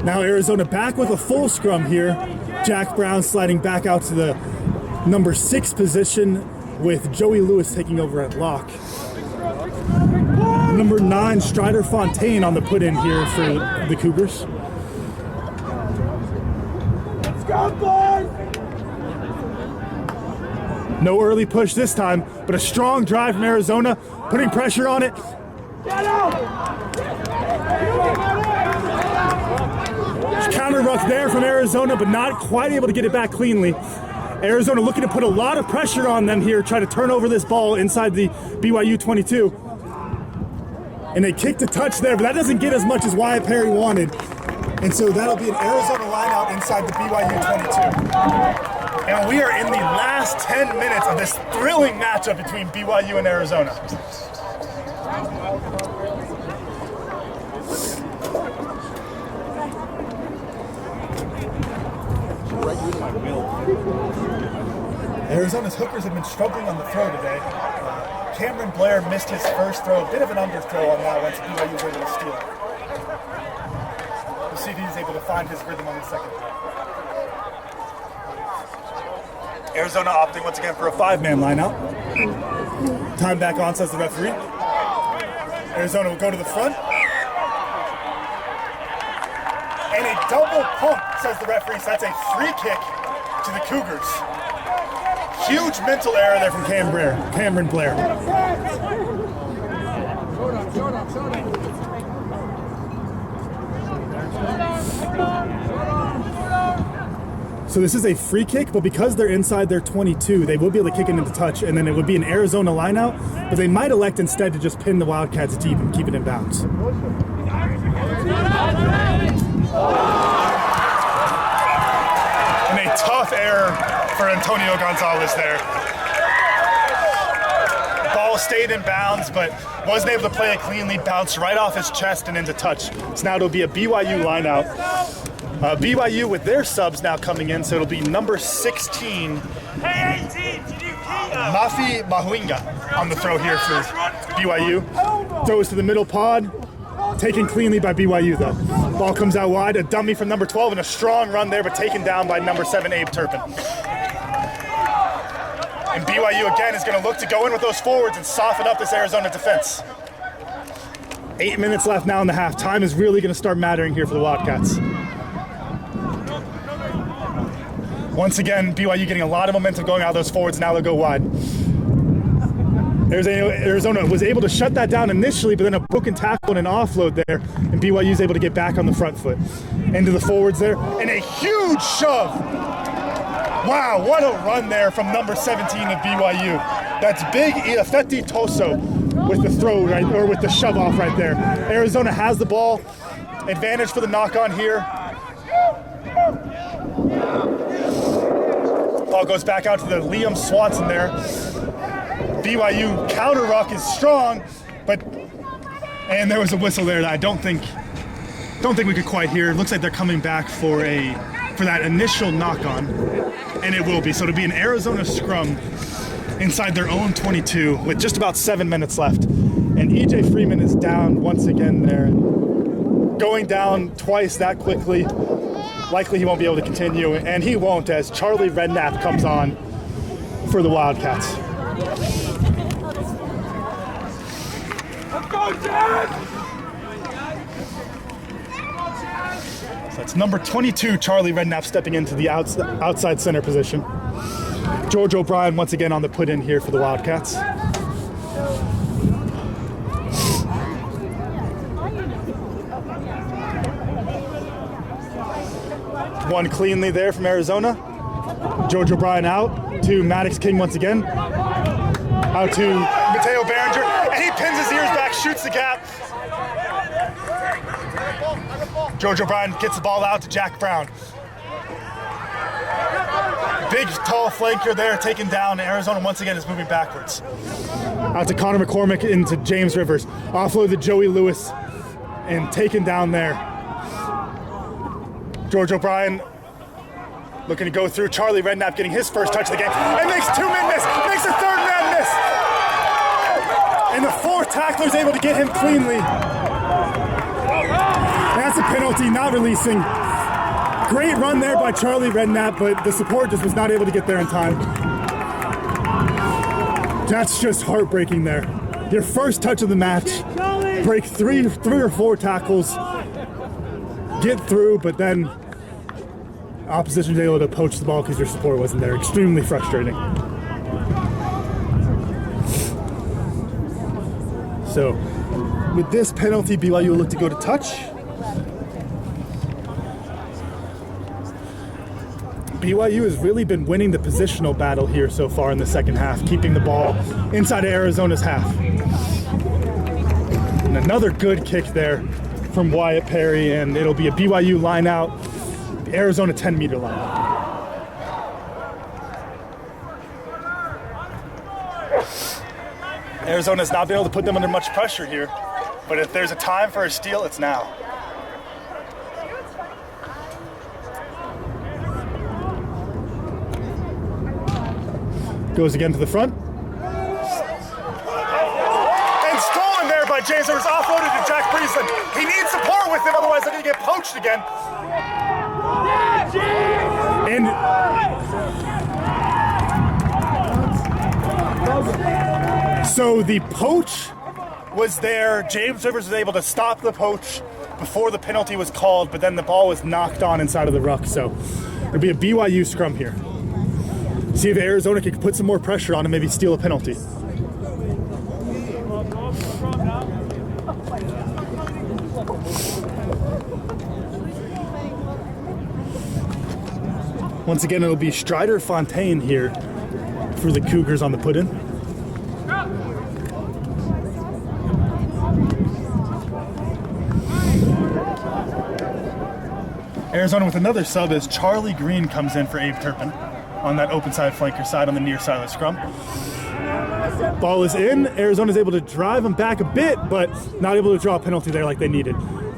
Now Arizona back with a full scrum here. Jack Brown sliding back out to the number 6 position with Joey Lewis taking over at lock. Number 9, Strider Fontaine on the put-in here for the Cougars. Let's go, boys! No early push this time, but a strong drive from Arizona, putting pressure on it. Counter ruck there from Arizona, but not quite able to get it back cleanly. Arizona looking to put a lot of pressure on them here, try to turn over this ball inside the BYU 22. And they kicked a touch there, but that doesn't get as much as Wyatt Perry wanted. And so that'll be an Arizona lineout inside the BYU 22. And we are in the last 10 minutes of this thrilling matchup between BYU and Arizona. Arizona's hookers have been struggling on the throw today. Cameron Blair missed his first throw, a bit of an underthrow on that once BYU was able to steal. We'll see if he's able to find his rhythm on the second throw. Arizona opting once again for a 5-man lineout. Time back on, says the referee. Arizona will go to the front. And a double pump, says the referee, so that's a free kick to the Cougars. Huge mental error there from Cameron Blair. So this is a free kick, but because they're inside their 22, they will be able to kick it into touch, and then it would be an Arizona lineout, but they might elect instead to just pin the Wildcats deep and keep it in bounds. And a tough error for Antonio Gonzalez there. Ball stayed in bounds, but wasn't able to play it cleanly, bounced right off his chest and into touch. So now it'll be a BYU lineout. BYU with their subs now coming in, so it'll be number 16, Mafi Mahuinga on the throw here for BYU. Throws to the middle pod, taken cleanly by BYU though. Ball comes out wide, a dummy from number 12 and a strong run there, but taken down by number 7, Abe Turpin. And BYU again is going to look to go in with those forwards and soften up this Arizona defense. 8 minutes left now in the half. Time is really going to start mattering here for the Wildcats. Once again, BYU getting a lot of momentum going out of those forwards. Now they'll go wide. Arizona was able to shut that down initially, but then a broken tackle and an offload there, and BYU is able to get back on the front foot. Into the forwards there, and a huge shove. Wow, what a run there from number 17 of BYU. That's big Ifeti Toso with the throw, right, or with the shove off right there. Arizona has the ball. Advantage for the knock on here. Ball goes back out to the Liam Swanson there. BYU counter ruck is strong, and there was a whistle there that I don't think we could quite hear. It looks like they're coming back for that initial knock on, and it will be. So it'll be an Arizona scrum inside their own 22 with just about 7 minutes left. And EJ Freeman is down once again there. Going down twice that quickly. Likely he won't be able to continue, and he won't as Charlie Redknapp comes on for the Wildcats. So it's number 22, Charlie Redknapp, stepping into the outside center position. George O'Brien once again on the put in here for the Wildcats. One cleanly there from Arizona. George O'Brien out to Maddox King once again. Out to Mateo Berenger, and he pins his ears back, shoots the gap. George O'Brien gets the ball out to Jack Brown. Big, tall flanker there, taken down. Arizona once again is moving backwards. Out to Connor McCormick into James Rivers. Offload to Joey Lewis, and taken down there. George O'Brien looking to go through. Charlie Redknapp getting his first touch of the game. And makes 2-man miss. Makes a 3rd-man miss. And the 4th tackler is able to get him cleanly. That's a penalty, not releasing. Great run there by Charlie Redknapp, but the support just was not able to get there in time. That's just heartbreaking there. Your first touch of the match. Break three or four tackles. Get through, but then opposition was able to poach the ball because your support wasn't there. Extremely frustrating. So, with this penalty, BYU will look to go to touch. BYU has really been winning the positional battle here so far in the second half, keeping the ball inside of Arizona's half. And another good kick there from Wyatt Perry, and it'll be a BYU line out, the Arizona 10-meter line out. Arizona's not been able to put them under much pressure here, but if there's a time for a steal, it's now. Goes again to the front. And stolen there by James. It was offloaded to Jack Priestland. He needs support with him, otherwise they're going to get poached again. And so the poach was there. James Rivers was able to stop the poach before the penalty was called, but then the ball was knocked on inside of the ruck. So it'll be a BYU scrum here. See if Arizona can put some more pressure on and maybe steal a penalty. Once again, it'll be Strider Fontaine here for the Cougars on the put-in. Arizona with another sub as Charlie Green comes in for Abe Turpin on that open side flanker side on the near side of the scrum. Ball is in. Arizona's able to drive them back a bit, but not able to draw a penalty there like they needed.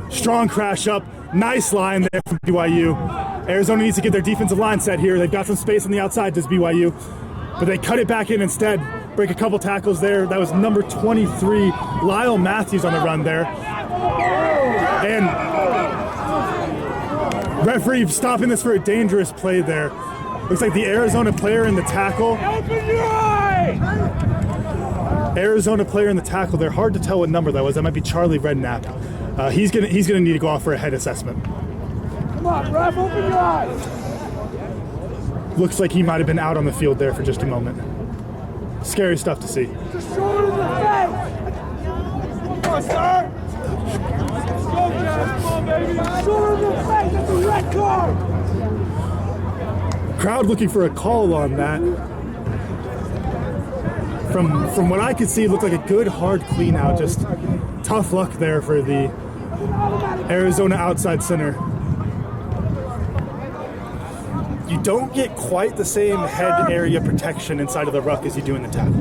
Strong crash up. Nice line there from BYU. Arizona needs to get their defensive line set here. They've got some space on the outside, does BYU. But they cut it back in instead. Break a couple tackles there. That was number 23, Lyle Matthews on the run there. And referee stopping this for a dangerous play there. Looks like the Arizona player in the tackle. Arizona player in the tackle. They're hard to tell what number that was. That might be Charlie Redknapp. He's gonna need to go off for a head assessment. Come on, ref, open your eyes. Looks like he might have been out on the field there for just a moment. Scary stuff to see. Just shoulder to the face. Come on, sir. Go, Jeff. Come on, baby. Shoulder to the face. That's a red card. Crowd looking for a call on that. From what I could see, it looked like a good hard clean out. Just tough luck there for the Arizona outside center. You don't get quite the same head area protection inside of the ruck as you do in the tackle.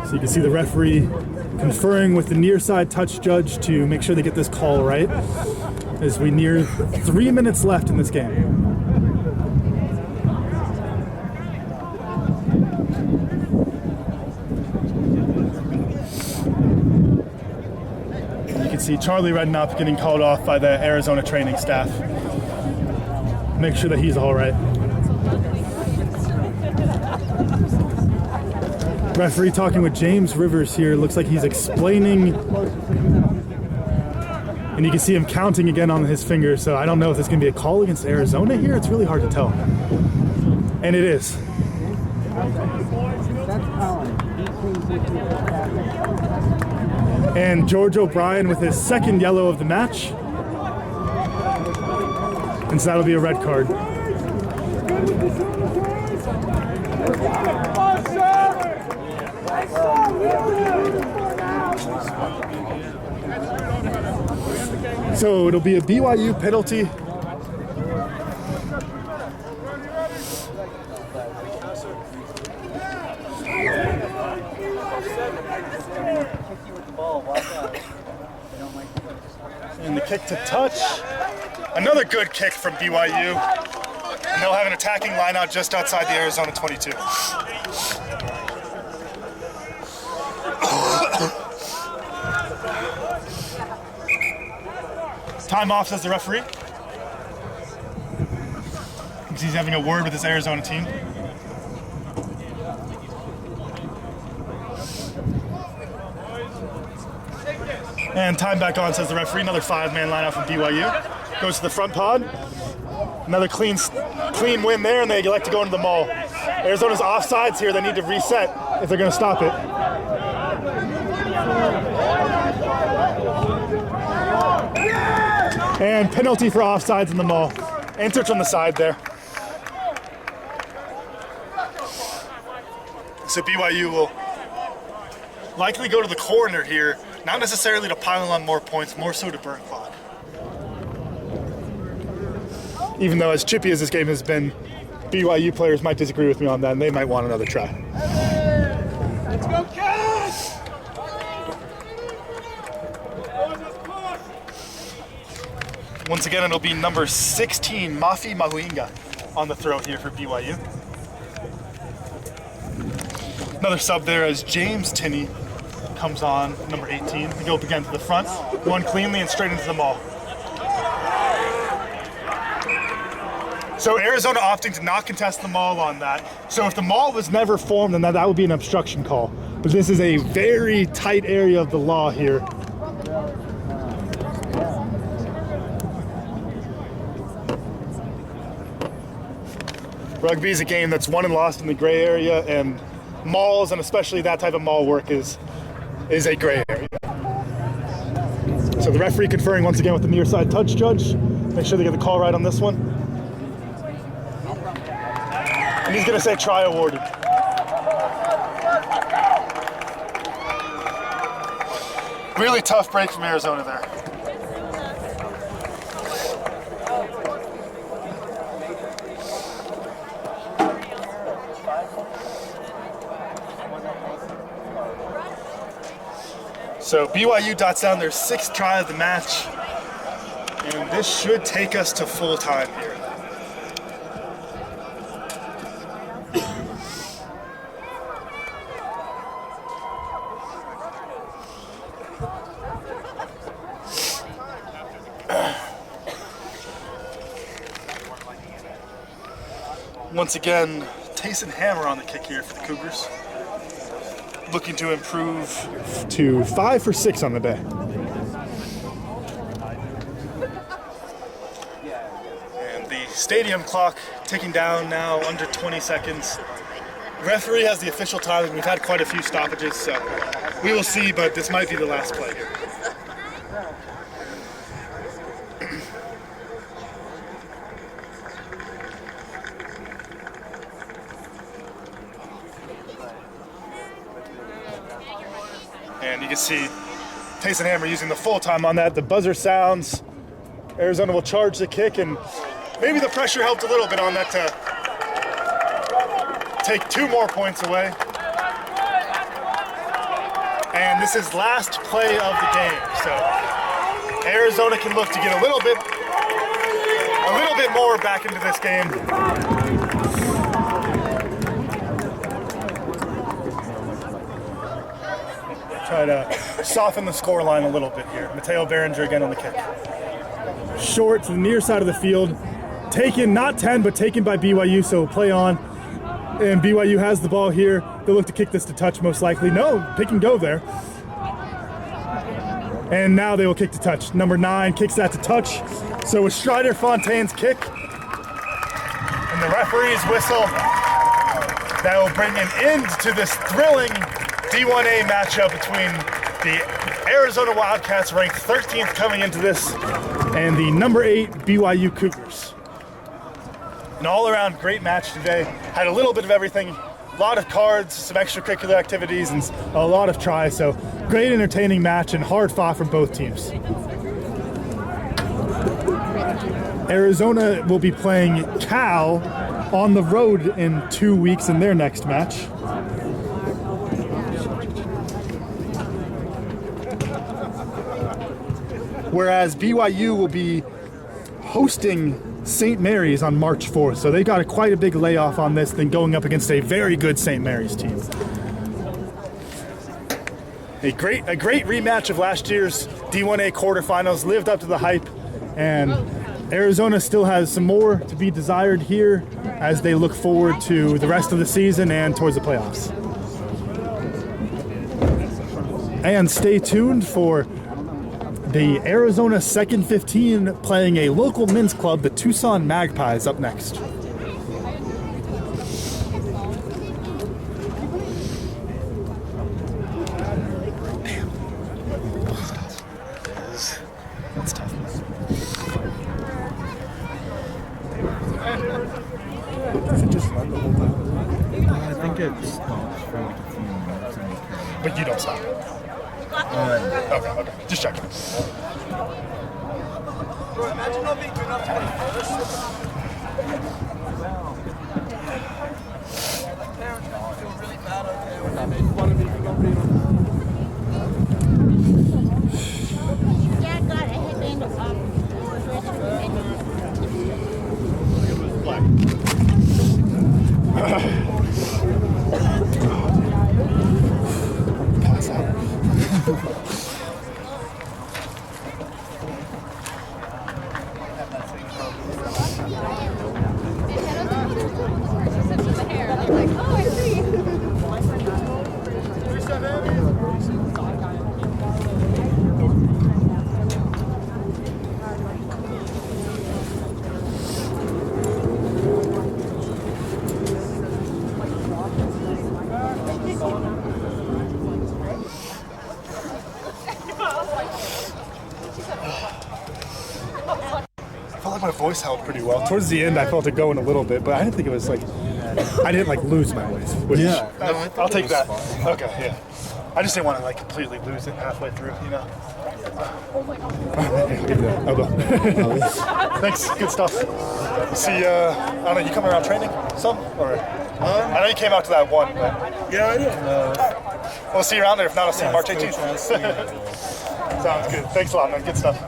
So you can see the referee conferring with the near side touch judge to make sure they get this call right as we near 3 minutes left in this game. You can see Charlie Redknapp getting called off by the Arizona training staff. Make sure that he's all right. Referee talking with James Rivers here. Looks like he's explaining, and you can see him counting again on his fingers. So I don't know if it's going to be a call against Arizona here. It's really hard to tell. And it is. And George O'Brien with his second yellow of the match. And so that'll be a red card. So it'll be a BYU penalty. And the kick to touch. Another good kick from BYU. And they'll have an attacking line out just outside the Arizona 22. Time off, says the referee. Because he's having a word with his Arizona team. And time back on, says the referee. Another 5-man line out from BYU. Goes to the front pod. Another clean win there, and they elect to go into the maul. Arizona's offsides here. They need to reset if they're going to stop it. And penalty for offsides in the maul. And touch on the side there. So BYU will likely go to the corner here, not necessarily to pile on more points, more so to burn clock. Even though as chippy as this game has been, BYU players might disagree with me on that, and they might want another try. Let's go, Cats! Once again, it'll be number 16, Mafi Mahuinga, on the throw here for BYU. Another sub there as James Tinney comes on, number 18. They go up again to the front, one cleanly and straight into the maul. So Arizona opting to not contest the maul on that. So if the maul was never formed, then that would be an obstruction call. But this is a very tight area of the law here. Rugby is a game that's won and lost in the gray area, and mauls, and especially that type of maul work, is a gray area. So the referee conferring once again with the near side touch judge. Make sure they get the call right on this one. And he's gonna say try awarded. Really tough break from Arizona there. So BYU dots down their 6th try of the match, and this should take us to full time here. Once again, Tayson Hammer on the kick here for the Cougars. Looking to improve to 5 for 6 on the day. And the stadium clock ticking down now, under 20 seconds. The referee has the official time. We've had quite a few stoppages, so we will see, but this might be the last play here. And you can see Tayson Hammer using the full time on that. The buzzer sounds. Arizona will charge the kick, and maybe the pressure helped a little bit on that to take 2 more points away. And this is last play of the game, so Arizona can look to get a little bit more back into this game. Try to soften the scoreline a little bit here. Mateo Berenger again on the kick. Short to the near side of the field. Taken, not 10, but taken by BYU, so play on. And BYU has the ball here. They'll look to kick this to touch most likely. No, pick and go there. And now they will kick to touch. Number 9 kicks that to touch. So it's Strider Fontaine's kick. And the referee's whistle. That will bring an end to this thrilling D1A matchup between the Arizona Wildcats, ranked 13th coming into this, and the number 8 BYU Cougars. An all-around great match today. Had a little bit of everything, a lot of cards, some extracurricular activities, and a lot of tries. So great entertaining match and hard fought from both teams. Arizona will be playing Cal on the road in 2 weeks in their next match. Whereas BYU will be hosting St. Mary's on March 4th. So they got quite a big layoff on this, then going up against a very good St. Mary's team. A great rematch of last year's D1A quarterfinals, lived up to the hype, and Arizona still has some more to be desired here as they look forward to the rest of the season and towards the playoffs. And stay tuned for the Arizona Second 15 playing a local men's club, the Tucson Magpies, up next. That's tough. Does it just run the whole time? I think it stops for like a few minutes. But you don't stop it. Okay. Just checking. Bro, imagine not being good enough to play first. Parents gonna feel really bad over there when they made fun of me for not being on. Yeah, got a headband up. Pass out. voice held pretty well. Towards the end, I felt it going a little bit, but I didn't think it was like, I didn't like lose my voice. Which, Yeah. I'll take that. Okay, yeah. I just didn't want to like completely lose it halfway through, you know. Give me that elbow. Thanks, good stuff. See, I don't know, you coming around training some? Or I know you came out to that one, but Yeah, I did. we'll see you around there. If not, I'll see you March 18th. Sounds good. Thanks a lot, man. Good stuff.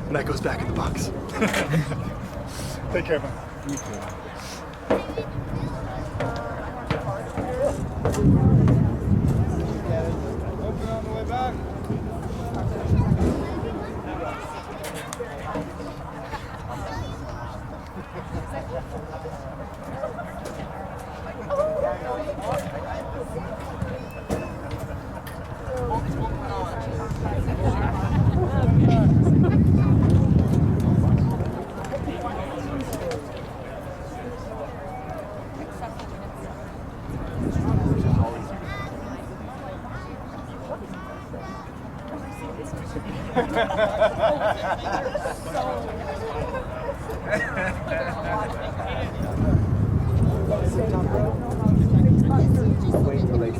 And that goes back in the box. Take care, man. You too. Open on the way back. Wait till they